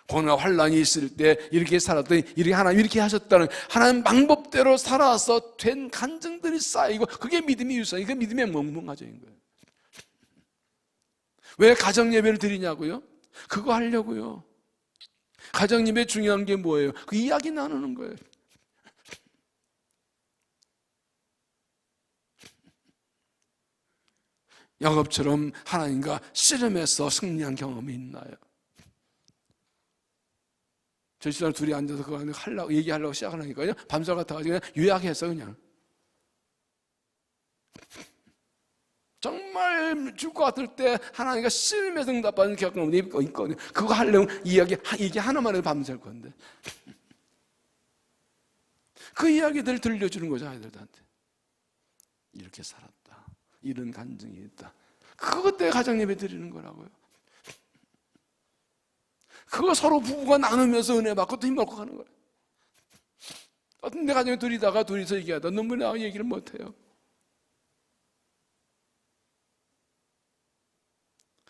고난과 환난이 있을 때 이렇게 살았더니 이렇게 하나님 이렇게 하셨다는 하나님 방법대로 살아서 된 간증들이 쌓이고, 그게 믿음의 유산이, 그게 믿음의 멍멍가정인 거예요. 왜 가정예배를 드리냐고요? 그거 하려고요. 가정예배 중요한 게 뭐예요? 그 이야기 나누는 거예요. 야곱처럼 하나님과 씨름해서 승리한 경험이 있나요? 저희 사람 둘이 앉아서 그거 얘기하려고 시작하니까요, 밤새 같아가지고 그냥 요약해서 그냥 정말 죽을 것 같을 때 하나님과 씨름해서 응답받는 경험이 있거든요. 그거 하려면 이야기 하나만 해도 밤샐 건데 그 이야기들 들려주는 거죠. 아이들한테 이렇게 살았다, 이런 간증이 있다. 그것 때문에 가정예배 드리는 거라고요. 그거 서로 부부가 나누면서 은혜 받고 또 힘 받고 가는 거예요. 어떤 데 가정에 둘이서 얘기하다 눈물이 나와 얘기를 못해요.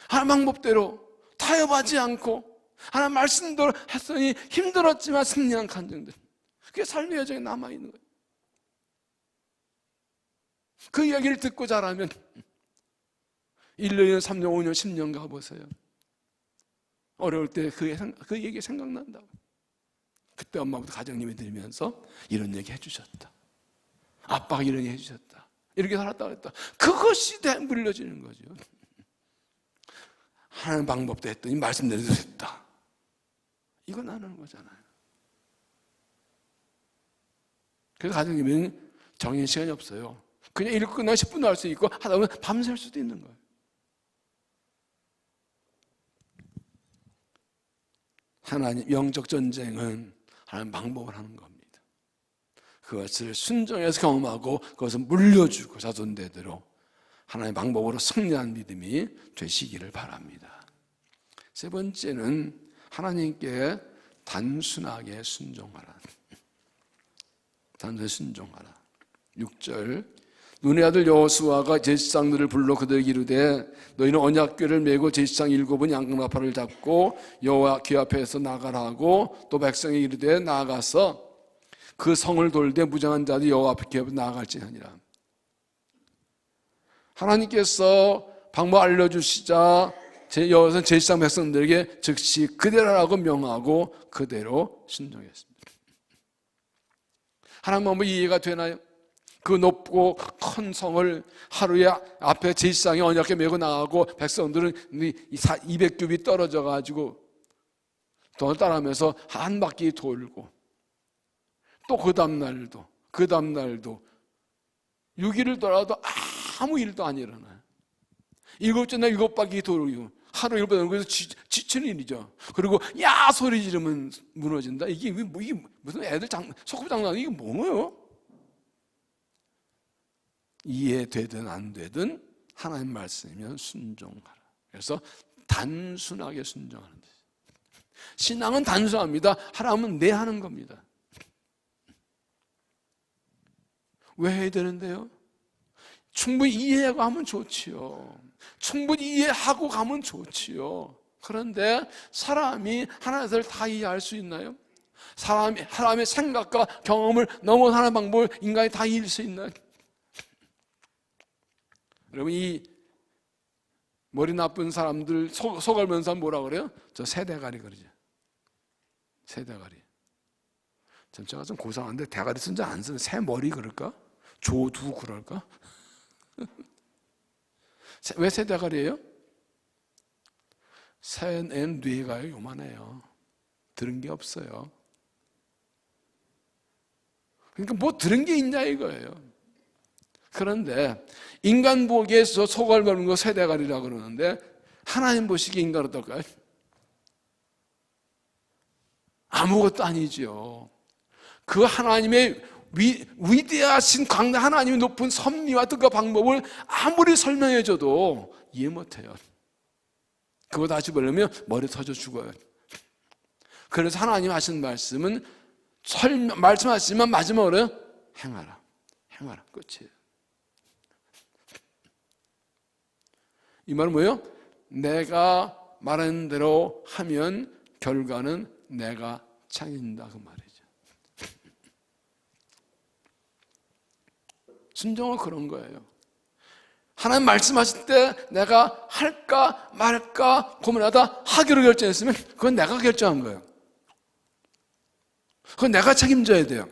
하나님 방법대로 타협하지 않고 하나님 말씀대로 했더니 힘들었지만 승리한 간증들, 그게 삶의 여정에 남아있는 거예요. 그 이야기를 듣고 자라면 1년, 3년, 5년, 10년 가보세요. 어려울 때 그 얘기 생각난다고. 그때 엄마부터 가정예배 드리면서 이런 얘기 해주셨다, 아빠가 이런 얘기 해주셨다, 이렇게 살았다 그랬다. 그것이 물려지는 거죠. 하나님 방법도 했더니 말씀대로 됐다, 이거 나누는 거잖아요. 그래서 가정예배는 정해진 시간이 없어요. 그냥 읽고 끝나면 10분도 할 수 있고 하다 보면 밤샐 수도 있는 거예요. 하나님 영적 전쟁은 하나님 방법을 하는 겁니다. 그것을 순종해서 경험하고 그것을 물려주고 자손대대로 하나님 방법으로 승리한 믿음이 되시기를 바랍니다. 세 번째는 하나님께 단순하게 순종하라. 단순히 순종하라. 6절, 눈의 아들 여호수아가 제사장들을 불러 그들에게 이르되 너희는 언약궤를 메고 제사장 7은 양나팔을 잡고 여호와 귀 앞에서 나가라 하고, 또 백성에게 이르되 나아가서 그 성을 돌되 무장한 자들이 여호와 앞에 귀 앞에 나아갈지니라. 하나님께서 방법 알려주시자 여호수아는 제사장 백성들에게 즉시 그대로 하라고 명하고 그대로 순종했습니다. 하나님 방법 이해가 되나요? 그 높고 큰 성을 하루에 앞에 제사장이 언약궤 메고 나가고 백성들은 200규빗 떨어져 가지고 더 따라하면서 한 바퀴 돌고 또 그 다음날도 6일을 돌아도 아무 일도 안 일어나요. 7째 날 7바퀴 돌고 하루 7바퀴 돌고 그래서 지치는 일이죠. 그리고 야 소리 지르면 무너진다. 이게 무슨 애들 소꿉 장난, 이게 뭐예요? 이해되든 안 되든 하나님 말씀이면 순종하라. 그래서 단순하게 순종하는 거예요. 신앙은 단순합니다. 하라면 내 하는 겁니다. 왜 해야 되는데요? 충분히 이해하고 하면 좋지요. 충분히 이해하고 가면 좋지요. 그런데 사람이 하나님을 다 이해할 수 있나요? 사람의 생각과 경험을 넘어서는 방법을 인간이 다 이해할 수 있나요? 여러분, 이 머리 나쁜 사람들 속 앓면서 사람 뭐라 그래요? 저 새대가리 그러죠. 새대가리. 제가 좀 고상한데 대가리 쓴 줄 안 쓰는 새머리 그럴까? 조두 그럴까? 왜 새대가리예요? 새는 뇌가 요만해요. 들은 게 없어요. 그러니까 뭐 들은 게 있냐 이거예요. 그런데 인간 보기에서 속을 버는 거 새대가리라고 그러는데 하나님 보시기에 인간 어떨까요? 아무것도 아니죠. 그 하나님의 위대하신 강대 하나님의 높은 섭리와 뜻과 방법을 아무리 설명해줘도 이해 못해요. 그거 다시 보려면 머리 터져 죽어요. 그래서 하나님 하신 말씀은 말씀하시지만 마지막으로 행하라. 끝이에요. 이 말은 뭐예요? 내가 말하는 대로 하면 결과는 내가 창인다 그 말이죠. 순종은 그런 거예요. 하나님 말씀하실 때 내가 할까 말까 고민하다 하기로 결정했으면 그건 내가 결정한 거예요. 그건 내가 책임져야 돼요.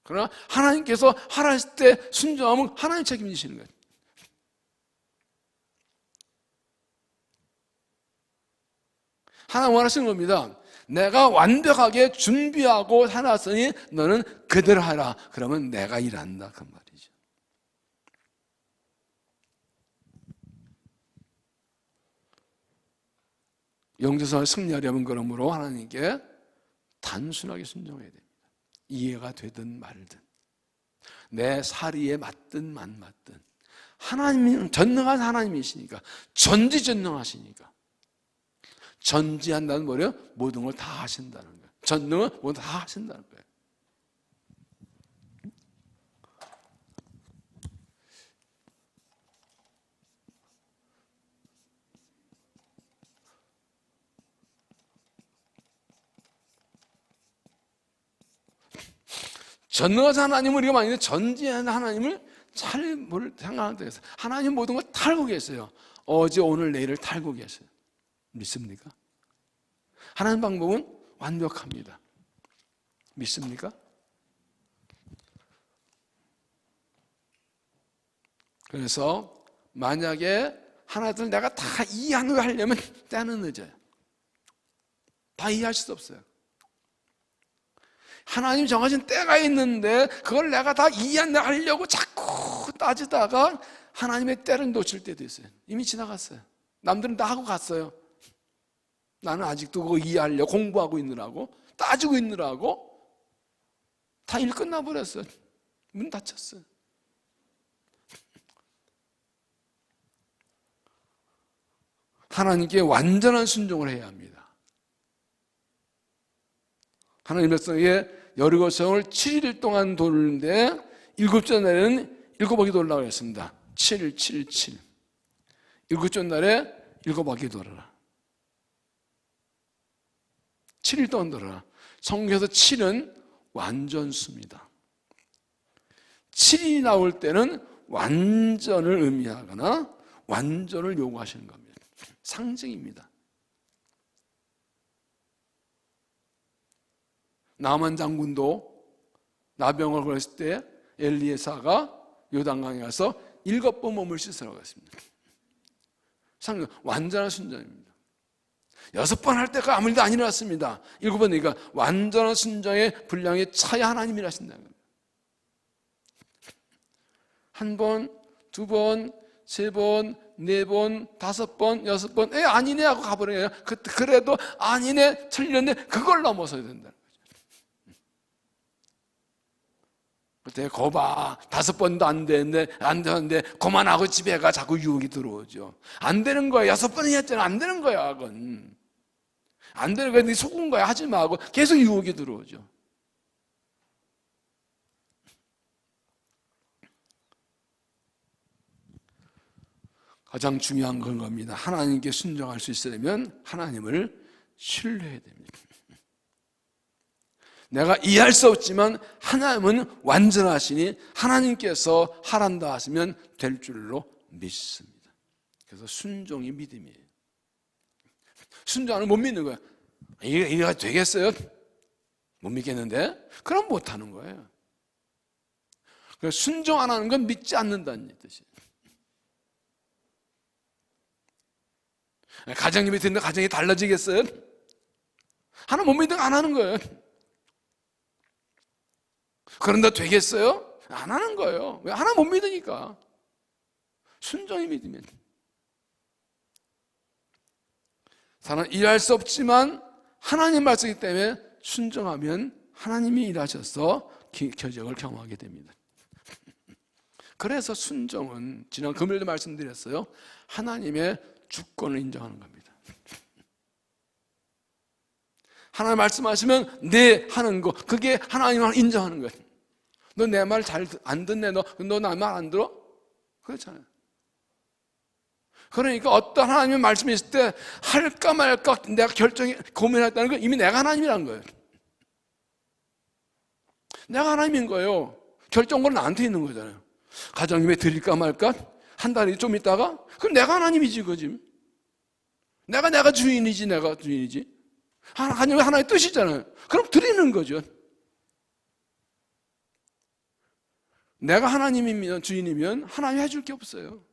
그러나 하나님께서 하라 했을 때 순종하면 하나님 책임지시는 거예요. 하나님 원하시는 겁니다. 내가 완벽하게 준비하고 해놨으니 너는 그대로 하라. 그러면 내가 일한다 그 말이죠. 영재생활 승리하려면 그러므로 하나님께 단순하게 순종해야 됩니다. 이해가 되든 말든 내 사리에 맞든 안 맞든 하나님은 전능한 하나님이시니까 전지전능하시니까 전지한다는 뭐예요? 모든 걸 다 하신다는 거예요. 전능은 모든 걸 다 하신다는 거예요. 전능하신 하나님을 우리가 만약에 전지한 하나님을 잘 생각한다 해서 하나님 모든 걸 다 알고 계세요. 어제 오늘 내일을 다 알고 계세요. 믿습니까? 하나님 방법은 완벽합니다. 믿습니까? 그래서 만약에 하나들 내가 다 이해하는 걸 하려면 때는 늦어요. 다 이해할 수 없어요. 하나님 정하신 때가 있는데 그걸 내가 다 이해하려고 자꾸 따지다가 하나님의 때를 놓칠 때도 있어요. 이미 지나갔어요. 남들은 다 하고 갔어요. 나는 아직도 그거 이해하려고 공부하고 있느라고 따지고 있느라고 다 일 끝나버렸어요. 문 닫혔어요. 하나님께 완전한 순종을 해야 합니다. 하나님 백성에게 여리고성을 7일 동안 도는데 7째 날에는 7바퀴 돌라고 했습니다. 7, 7, 7. 7째 날에 7바퀴 돌아라. 7일 동안 돌아라. 성경에서 7은 완전수입니다. 7이 나올 때는 완전을 의미하거나 완전을 요구하시는 겁니다. 상징입니다. 나만 장군도 나병을 걸었을 때 엘리에사가 요단강에 가서 7번 몸을 씻으라고 했습니다. 완전한 순종입니다. 6번 할 때가 아무 일도 안 일어났습니다. 7번 되니까 완전한 순종의 분량의 차야 하나님이 일하신다는 겁니다. 1번, 2번, 3번, 4번, 5번, 6번, 아니네 하고 가버려요. 그래도 아니네, 틀렸네, 그걸 넘어서야 된다는 거죠. 그때 거봐, 5번도 안 되는데 그만하고 집에 가. 자꾸 유혹이 들어오죠. 안 되는 거야. 6번이 했잖아. 안 되는 거야. 그건 안 되는 거야. 네 속은 거야. 하지 마 하고 계속 유혹이 들어오죠. 가장 중요한 건 겁니다. 하나님께 순종할 수 있으려면 하나님을 신뢰해야 됩니다. 내가 이해할 수 없지만 하나님은 완전하시니 하나님께서 하란다 하시면 될 줄로 믿습니다. 그래서 순종이 믿음이에요. 순종 안 하면 못 믿는 거예요. 이해가 되겠어요? 못 믿겠는데? 그럼 못하는 거예요. 그래서 순종 안 하는 건 믿지 않는다는 뜻이에요. 가정이 믿는데 가정이 달라지겠어요? 하나 못 믿으면 안 하는 거예요. 그런다 되겠어요? 안 하는 거예요. 왜? 하나 못 믿으니까. 순종이 믿으면. 사람은 일할 수 없지만 하나님 말씀이기 때문에 순종하면 하나님이 일하셔서 기적을 경험하게 됩니다. 그래서 순종은 지난 금요일도 말씀드렸어요. 하나님의 주권을 인정하는 겁니다. 하나님 말씀하시면 네 하는 거, 그게 하나님을 인정하는 거예요. 너 내 말 잘 안 듣네. 너 나 말 안 들어? 그렇잖아요. 그러니까 어떤 하나님의 말씀이 있을 때 할까 말까 내가 고민했다는 건 이미 내가 하나님이라는 거예요. 내가 하나님인 거예요. 결정권은 나한테 있는 거잖아요. 가정님에 드릴까 말까? 한 달이 좀 있다가? 그럼 내가 하나님이지, 그지? 내가 주인이지, 내가 주인이지. 하나의 뜻이잖아요. 그럼 드리는 거죠. 내가 하나님이면, 주인이면 하나님이 해줄 게 없어요.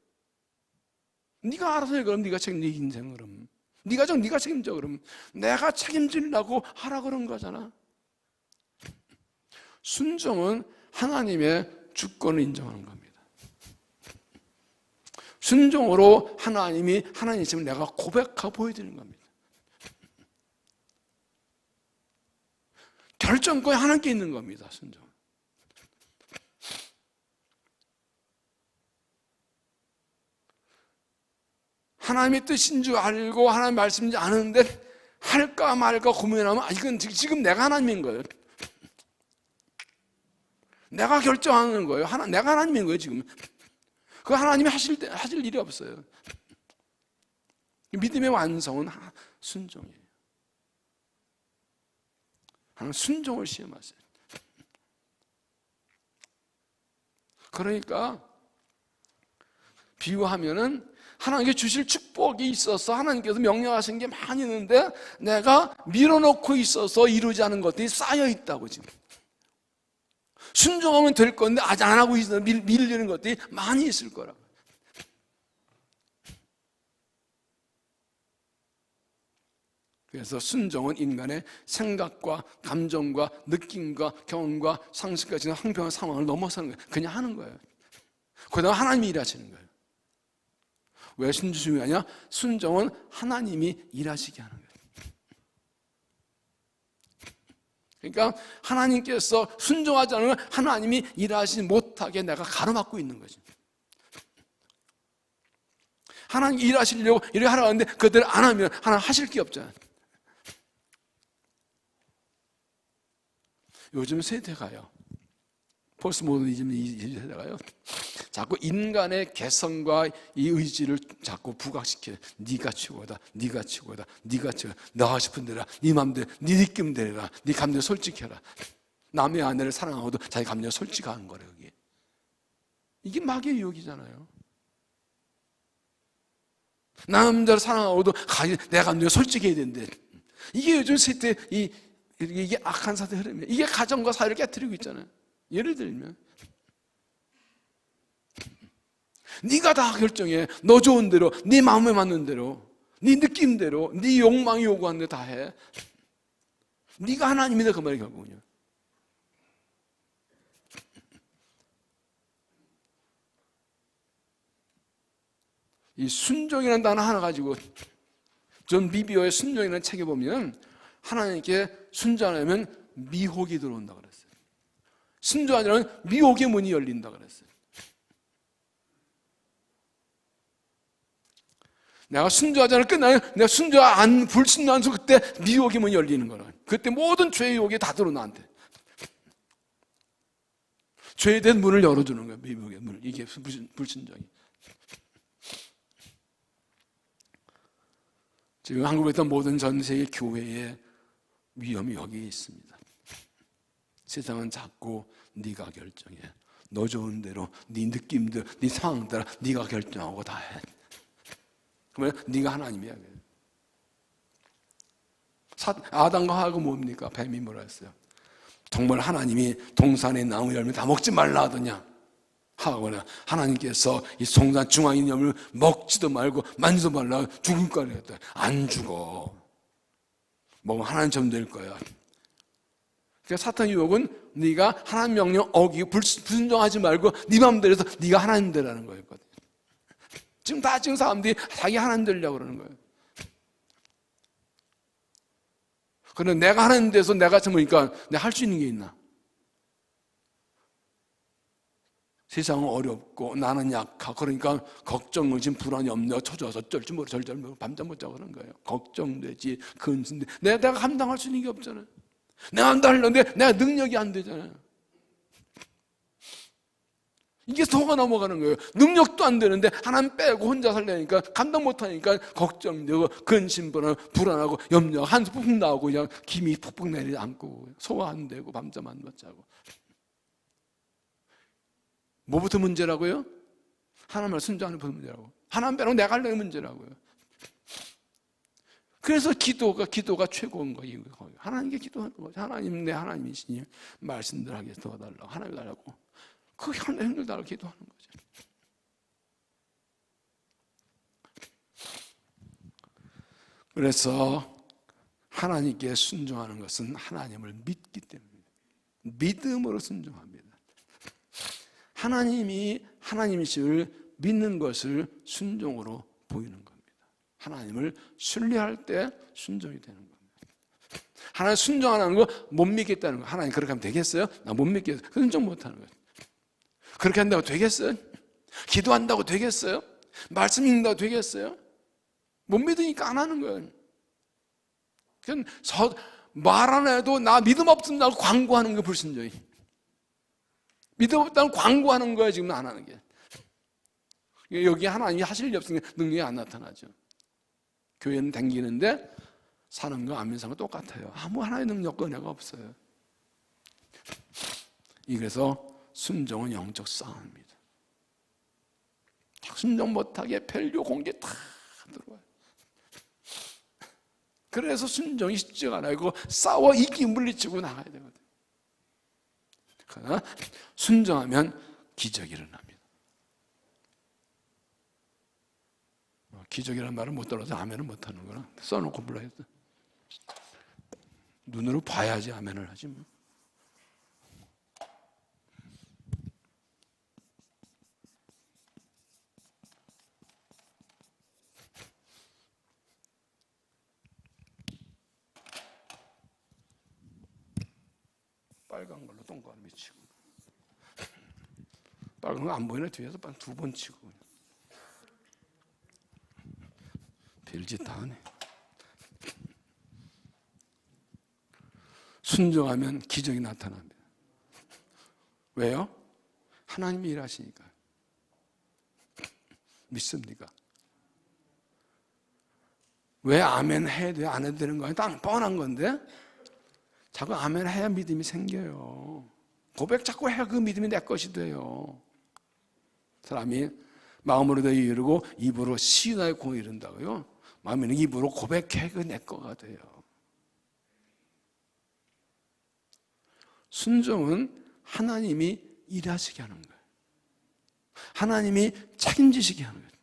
네가 알아서 해. 그럼 네가 네 인생 그럼 네가 책임져. 그럼 내가 책임지려고 하라 그런 거잖아. 순종은 하나님의 주권을 인정하는 겁니다. 순종으로 하나님이 하나님이시면 내가 고백하고 보여드리는 겁니다. 결정권이 하나님께 있는 겁니다. 순종. 하나님의 뜻인 줄 알고 하나님 말씀인지 아는데 할까 말까 고민하면 이건 지금 내가 하나님인 거예요. 내가 결정하는 거예요. 내가 하나님인 거예요, 지금. 그 하나님이 하실 일이 없어요. 믿음의 완성은 순종이에요. 하나님 순종을 시험하세요. 그러니까 비유하면은 하나님께 주실 축복이 있어서 하나님께서 명령하신 게 많이 있는데 내가 밀어놓고 있어서 이루지 않은 것들이 쌓여 있다고 지금. 순종하면 될 건데 아직 안 하고 있어서 밀리는 것들이 많이 있을 거라고. 그래서 순종은 인간의 생각과 감정과 느낌과 경험과 상식까지 있는 황폐한 상황을 넘어서는 거예요. 그냥 하는 거예요. 그러다가 하나님이 일하시는 거예요. 왜 순종이 중요하냐? 순종은 하나님이 일하시게 하는 거예요. 그러니까 하나님께서 순종하지 않으면 하나님이 일하지 못하게 내가 가로막고 있는 거지. 하나님 일하시려고 이렇게 하라고 하는데 그들 안 하면 하나님 하실 게 없잖아요. 요즘 세대가요, 포스트모더니즘 이 세대가요, 자꾸 인간의 개성과 이 의지를 자꾸 부각시켜요. 네가 최고다, 네가 최고다, 네가 최고다. 너 하고 싶은 대로, 네 맘대로, 네 느낌대로 해라. 네 감정 솔직해라. 남의 아내를 사랑하고도 자기 감정 솔직한 거래요. 이게 마귀의 유혹이잖아요. 남자를 사랑하고도 내 감정에 솔직해야 된대. 이게 요즘 세대 이게 악한 사대 흐름이에요. 이게 가정과 사회를 깨뜨리고 있잖아요. 예를 들면 네가 다 결정해. 너 좋은 대로, 네 마음에 맞는 대로. 네 느낌대로 네 욕망이 요구하는 데 다 해. 네가 하나님이다 그 말이 결국은요. 이 순종이라는 단어 하나 가지고 존 비비어의 순종이라는 책에 보면 하나님께 순종하려면 미혹이 들어온다 그랬어요. 순종하려면 미혹의 문이 열린다 그랬어요. 내가 순종하지 않을 끝나면 내가 불순종한 수 그때 미혹의 문이 열리는 거라. 그때 모든 죄의 유혹이 다 들어 나한테. 죄에 대한 문을 열어주는 거예요. 미혹의 문을. 이게 불순종이. 지금 한국에 있던 모든 전 세계 교회의 위험이 여기에 있습니다. 세상은 자꾸 네가 결정해. 너 좋은 대로 네 느낌들, 네 상황 따라 네가 결정하고 다 해. 그러면 네가 하나님이야. 아담과 하고 뭡니까? 뱀이 뭐라 했어요? 정말 하나님이 동산의 나무 열매 다 먹지 말라 하더냐? 하거나 하나님께서 이 동산 중앙에 있는 열매를 먹지도 말고 만지도 말라 죽을 거라 했다. 안 죽어. 먹으면 하나님처럼 될 거야. 그러니까 사탄 유혹은 네가 하나님 명령 어기고 불순종하지 말고 네 마음대로 해서 네가 하나님 되라는 거였거든. 지금 사람들이 자기 하나님 되려고 그러는 거예요. 그런데 내가 하나님 돼서 내가 참으니까 내가 할 수 있는 게 있나? 세상은 어렵고 나는 약하고 그러니까 걱정, 의심, 불안, 염려, 초조해서 어쩔지 모르고 절절 모르고 밤잠 못 자고 그런 거예요. 걱정되지, 근심돼. 내가 감당할 수 있는 게 없잖아요. 내가 감당하려는데 내가 능력이 안 되잖아요. 이게 속아 넘어가는 거예요. 능력도 안 되는데 하나님 빼고 혼자 살려니까 감당 못하니까 걱정되고 근심불안, 불안하고 염려, 한숨 푹 나오고 그냥 김이 푹푹 내리지 않고 소화 안 되고 밤잠 안 못 자고. 뭐부터 문제라고요? 하나님을 순종하는 문제라고. 하나님 빼고 내가 하려는 문제라고요. 그래서 기도가 최고인 거예요. 하나님께 기도하는 거죠. 하나님 내 하나님이시니 말씀들 하게 도와달라고 하나님 달라고. 그 힘들 달라고 기도하는 거죠. 그래서 하나님께 순종하는 것은 하나님을 믿기 때문입니다. 믿음으로 순종합니다. 하나님이 하나님이심을 믿는 것을 순종으로 보이는 겁니다. 하나님을 신뢰할 때 순종이 되는 겁니다. 하나님 순종하는 거 못 믿겠다는 거. 하나님 그렇게 하면 되겠어요? 나 못 믿겠어요. 순종 못하는 거예요. 그렇게 한다고 되겠어요? 기도한다고 되겠어요? 말씀 읽는다고 되겠어요? 못 믿으니까 안 하는 거예요. 그냥 말 안 해도 나 믿음 없다고 광고하는 거 불순종이. 믿음 없다고 광고하는 거야 지금 안 하는 게. 여기 하나님이 하실 일 없으니까 능력이 안 나타나죠. 교회는 다니는데 사는 거 안 믿는 사람과 똑같아요. 아무 하나의 능력과 은혜가 없어요. 그래서 순종은 영적 싸움입니다. 순종 못하게 펠류 공개 다 들어와요. 그래서 순종이 쉽지가 않아요. 싸워 이기 물리치고 나가야 되거든요. 그러나 순종하면 기적이 일어납니다. 기적이라는 말을 못 들어서 아멘을 못 하는구나. 써놓고 불러야겠다. 눈으로 봐야지 아멘을 하지 뭐. 빨간 걸로 동그라미 치고 빨간 거 안 보이나 뒤에서 두 번 치고 별짓 다 하네. 순종하면 기적이 나타납니다. 왜요? 하나님이 일하시니까. 믿습니까? 왜 아멘 해야 돼요? 안 해도 되는 거 아니야? 뻔한 건데 자꾸 아멘 해야 믿음이 생겨요. 고백 자꾸 해야 그 믿음이 내 것이 돼요. 사람이 마음으로 이르고 입으로 시인하여 공을 이룬다고요. 마음에는 입으로 고백해 그 내 거가 돼요. 순종은 하나님이 일하시게 하는 거예요. 하나님이 책임지시게 하는 거예요.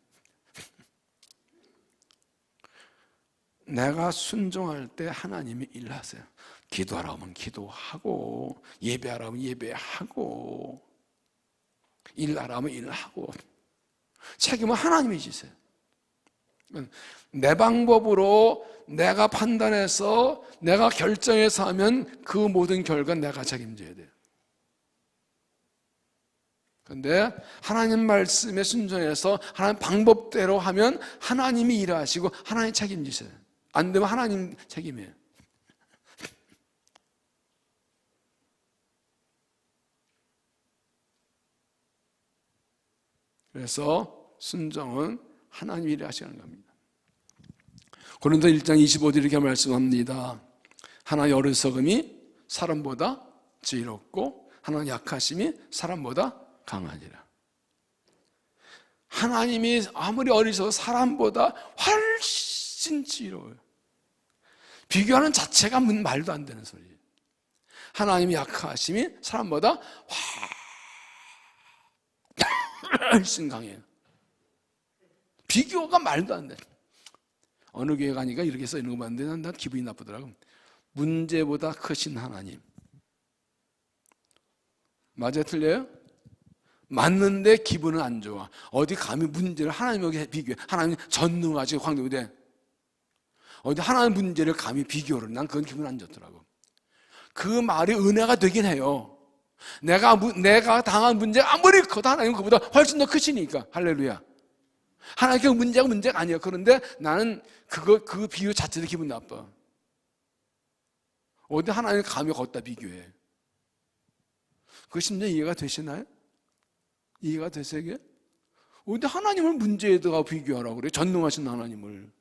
내가 순종할 때 하나님이 일하세요. 기도하라 하면 기도하고, 예배하라 하면 예배하고, 일하라 하면 일하고, 책임은 하나님이 지세요. 내 방법으로 내가 판단해서 내가 결정해서 하면 그 모든 결과 내가 책임져야 돼요. 그런데 하나님 말씀에 순종해서 하나님 방법대로 하면 하나님이 일하시고 하나님 책임지세요. 안 되면 하나님 책임이에요. 그래서 순종은 하나님이 일하시는 겁니다. 고린도 1장 25절 이렇게 말씀합니다. 하나의 어리석음이 사람보다 지혜롭고 하나의 약하심이 사람보다 강하니라. 하나님이 아무리 어리석어 사람보다 훨씬 지혜로워요. 비교하는 자체가 말도 안 되는 소리예요. 하나님이 약하심이 사람보다 훨씬 강해요. 비교가 말도 안 돼. 어느 교회 가니까 이렇게 써 있는 거 봤는데 난 기분이 나쁘더라고. 문제보다 크신 하나님. 맞아요? 틀려요? 맞는데 기분은 안 좋아. 어디 감히 문제를 하나님에게 비교해. 하나님 전능하시고 황대우대. 어디 하나님 문제를 감히 비교를. 난 그건 기분 안 좋더라고. 그 말이 은혜가 되긴 해요. 내가 당한 문제가 아무리 커도 하나님은 그보다 훨씬 더 크시니까. 할렐루야. 하나님 그 문제가 아니에요. 그런데 나는 그 비유 자체도 기분 나빠. 어디 하나님 감히 걷다 비교해. 그 심지어 이해가 되시나요? 이해가 되세요? 이게? 어디 하나님을 문제에다가 비교하라고 그래? 전능하신 하나님을.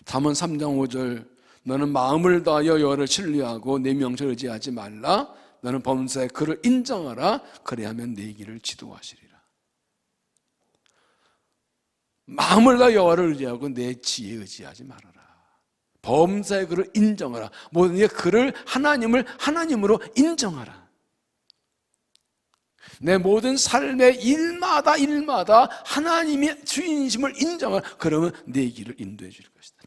잠언 3장 5절 너는 마음을 다하여 여호와를 신뢰하고 내 명철을 의지하지 말라. 너는 범사에 그를 인정하라. 그래야면 내 길을 지도하시리라. 마음을 다하여 여호와를 의지하고 내 지혜에 의지하지 말아라. 범사에 그를 인정하라. 모든 게 그를 하나님으로 인정하라. 내 모든 삶의 일마다 하나님의 주인심을 인정하라. 그러면 내 길을 인도해 줄 것이다.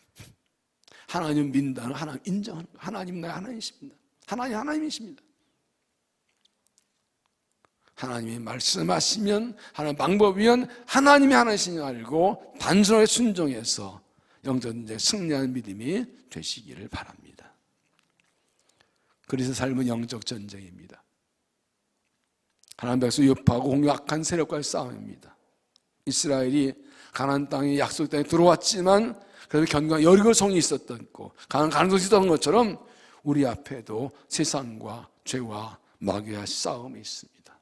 하나님 믿는다는 하나님 인정하는 거. 하나님 나의 하나님이십니다. 하나님이십니다. 하나님이 말씀하시면 하나님 방법이면 하나님이 하나님이신 줄 알고 단순하게 순종해서 영전쟁 승리하는 믿음이 되시기를 바랍니다. 그리스도의 삶은 영적 전쟁입니다. 하나님 백성 욥하고 공격한 세력과의 싸움입니다. 이스라엘이 가나안 땅에 약속 땅에 들어왔지만 그래도 견고한 여리고성이 있었던 가난성이 있었던 것처럼 우리 앞에도 세상과 죄와 마귀와 싸움이 있습니다.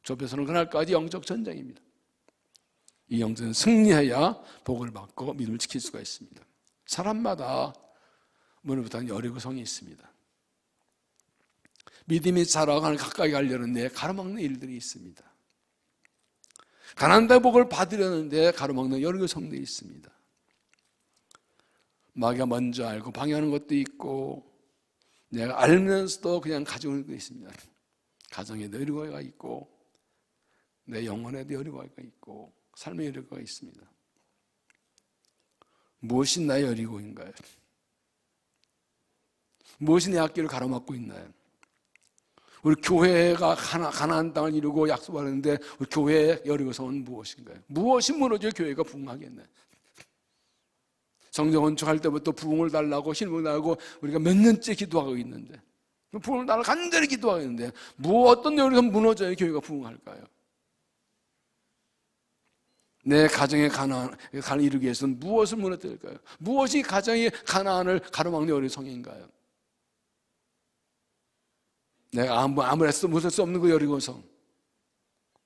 저 앞에서는 그날까지 영적 전쟁입니다. 이 영적은 승리해야 복을 받고 믿음을 지킬 수가 있습니다. 사람마다 문을부터 여리고성이 있습니다. 믿음이 자라고 가까이 가려는데 가로막는 일들이 있습니다. 가나안 땅의 복을 받으려는데 가로막는 여리고성들이 있습니다. 마귀가 먼저 알고 방해하는 것도 있고 내가 알면서도 그냥 가지고 있는 것도 있습니다. 가정에도 여리고가 있고 내 영혼에도 여리고가 있고 삶의 여리고가 있습니다. 무엇이 나의 여리고인가요? 무엇이 내 앞길을 가로막고 있나요? 우리 교회가 가나안 땅을 이루고 약속하는데 우리 교회의 여리고성은 무엇인가요? 무엇이 무너져 교회가 부흥하겠나요? 성전 건축할 때부터 부흥을 달라고 신봉을 달라고 우리가 몇 년째 기도하고 있는데 부흥을 달라고 간절히 기도하고 있는데 어떤 여리고성 무너져야 교회가 부흥할까요? 내 가정의 가나안을 이루기 위해서는 무엇을 무너뜨릴까요? 무엇이 가정의 가나안을 가로막는 여리고성인가요? 내가 아무리 해서 무서울 수 없는 그 여리고성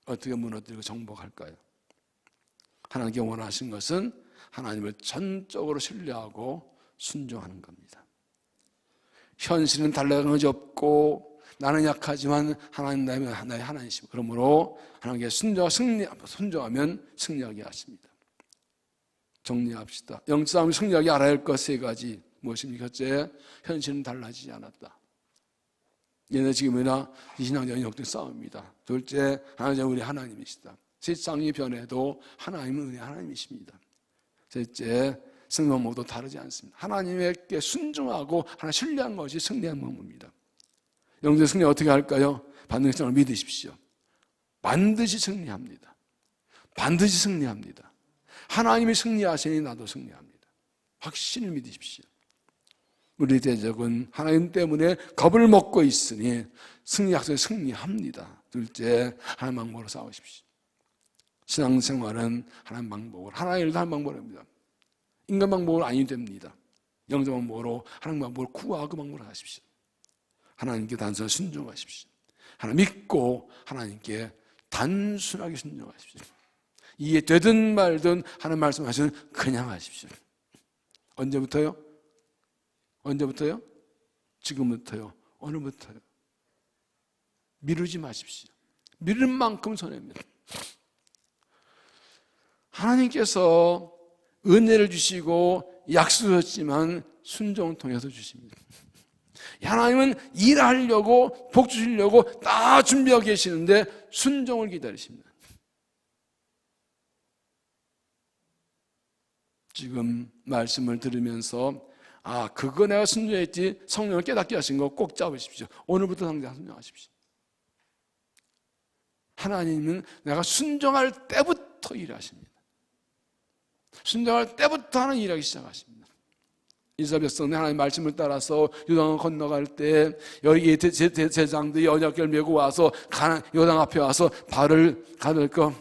어떻게 무너뜨리고 정복할까요? 하나님께 원하신 것은 하나님을 전적으로 신뢰하고 순종하는 겁니다. 현실은 달라가는 것이 없고 나는 약하지만 하나님 나의 하나님이시고 그러므로 하나님께 순종하면 승리하게 하십니다. 정리합시다. 영적으로 승리하게 알아야 할 것 세 가지 무엇입니까? 첫째, 현실은 달라지지 않았다. 얘네 지금이나 이 신앙적인 역대 싸움입니다. 둘째, 하나님 우리 하나님이시다. 세상이 변해도 하나님은 은혜 하나님이십니다. 셋째, 승리 방법도 다르지 않습니다. 하나님께 순종하고 하나 신뢰한 것이 승리한 방법입니다. 영적인 승리 어떻게 할까요? 반드시 저를 믿으십시오. 반드시 승리합니다. 반드시 승리합니다. 하나님이 승리하시니 나도 승리합니다. 확신을 믿으십시오. 우리 대적은 하나님 때문에 겁을 먹고 있으니 승리 약속에 승리합니다. 둘째, 하나님 방법으로 싸우십시오. 신앙생활은 하나님 방법으로, 하나님 일도 하나님 방법입니다. 인간 방법으로 아니 됩니다. 영적 방법으로, 하나님 방법으로 구하고 그 방법으로 하십시오. 하나님께 단순히 순종하십시오. 하나님 믿고 하나님께 단순하게 순종하십시오. 이해되든 말든 하나님 말씀하시면 그냥 하십시오. 언제부터요? 언제부터요? 지금부터요? 오늘부터요? 미루지 마십시오. 미룰 만큼 손해입니다. 하나님께서 은혜를 주시고 약속하셨지만 순종을 통해서 주십니다. 하나님은 일하려고 복 주시려고 다 준비하고 계시는데 순종을 기다리십니다. 지금 말씀을 들으면서 그거 내가 순종했지, 성령을 깨닫게 하신 거 꼭 잡으십시오. 오늘부터 당장 순종하십시오. 하나님은 내가 순종할 때부터 일하십니다. 순종할 때부터 하나님 일하기 시작하십니다. 이사벳 성내 하나님 말씀을 따라서 요단을 건너갈 때 여기 제장들이 언약궤를 메고 와서 요단 앞에 와서 발을 가늘까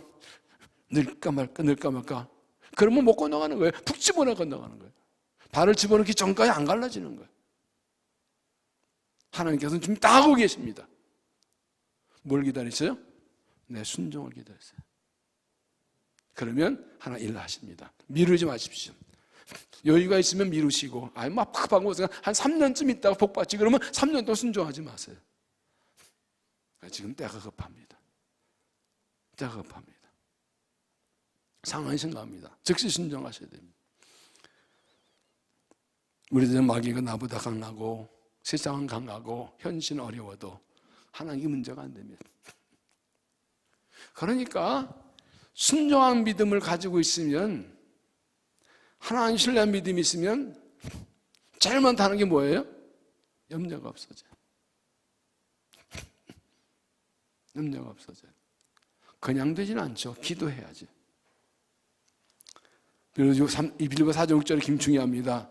늘까 말까 그러면 못 건너가는 거예요. 푹 집어넣어 건너가는 거예요. 발을 집어넣기 전까지 안 갈라지는 거예요. 하나님께서는 지금 다 하고 계십니다. 뭘 기다리세요? 내 순종을 기다리세요. 그러면 하나 일하십니다. 미루지 마십시오. 여유가 있으면 미루시고 막 급한 곳에 한 3년쯤 있다가 복받지 그러면 3년 동안 순종하지 마세요. 지금 때가 급합니다. 때가 급합니다. 상황이 심각합니다. 즉시 순종하셔야 됩니다. 우리들은 마귀가 나보다 강하고 세상은 강하고 현실은 어려워도 하나님이 문제가 안 됩니다. 그러니까 순종한 믿음을 가지고 있으면, 하나님 신뢰한 믿음이 있으면 제일 많다 하는 게 뭐예요? 염려가 없어져요. 염려가 없어져요. 그냥 되지는 않죠. 기도해야지. 빌립보 4장 6절에 김중요합니다.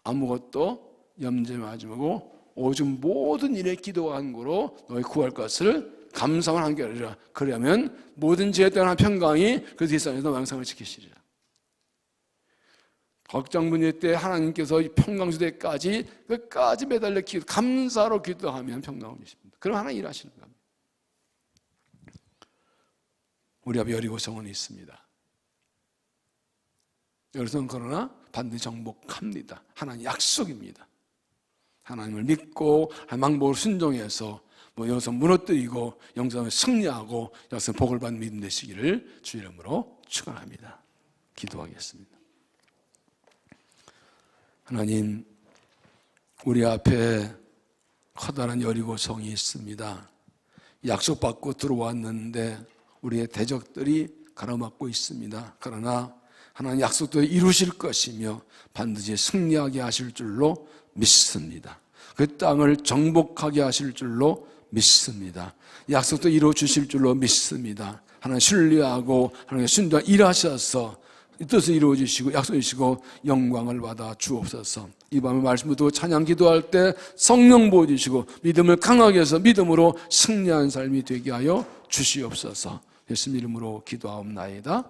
아무것도 염려하지 말고 오직 모든 일에 기도와 간구로 너희 구할 것을 감사만 한 게 아니라 그러면 모든 지혜에 따른 평강이 그 세상에서 왕성을 지키시리라. 걱정문제 때 하나님께서 평강주대까지 끝까지 매달려 감사로 기도하면 평강을 주십니다. 그럼 하나님 일하시는 겁니다. 우리 앞에 여리고성은 있습니다. 여리고성은 그러나 반드시 정복합니다. 하나님 약속입니다. 하나님을 믿고 망복을 순종해서 여기서 무너뜨리고 영성을 승리하고 여기서 복을 받는 믿음 되시기를 주 이름으로 축원합니다. 기도하겠습니다. 하나님, 우리 앞에 커다란 여리고성이 있습니다. 약속받고 들어왔는데 우리의 대적들이 가로막고 있습니다. 그러나 하나님 약속도 이루실 것이며 반드시 승리하게 하실 줄로 믿습니다. 그 땅을 정복하게 하실 줄로 믿습니다. 약속도 이루어 주실 줄로 믿습니다. 하나님 신뢰하고 하나님 순종하여 일하셔서 이 뜻을 이루어 주시고 약속 주시고 영광을 받아 주옵소서. 이 밤에 말씀부터 찬양 기도할 때 성령 보여주시고 믿음을 강하게 해서 믿음으로 승리한 삶이 되게 하여 주시옵소서. 예수님 이름으로 기도하옵나이다.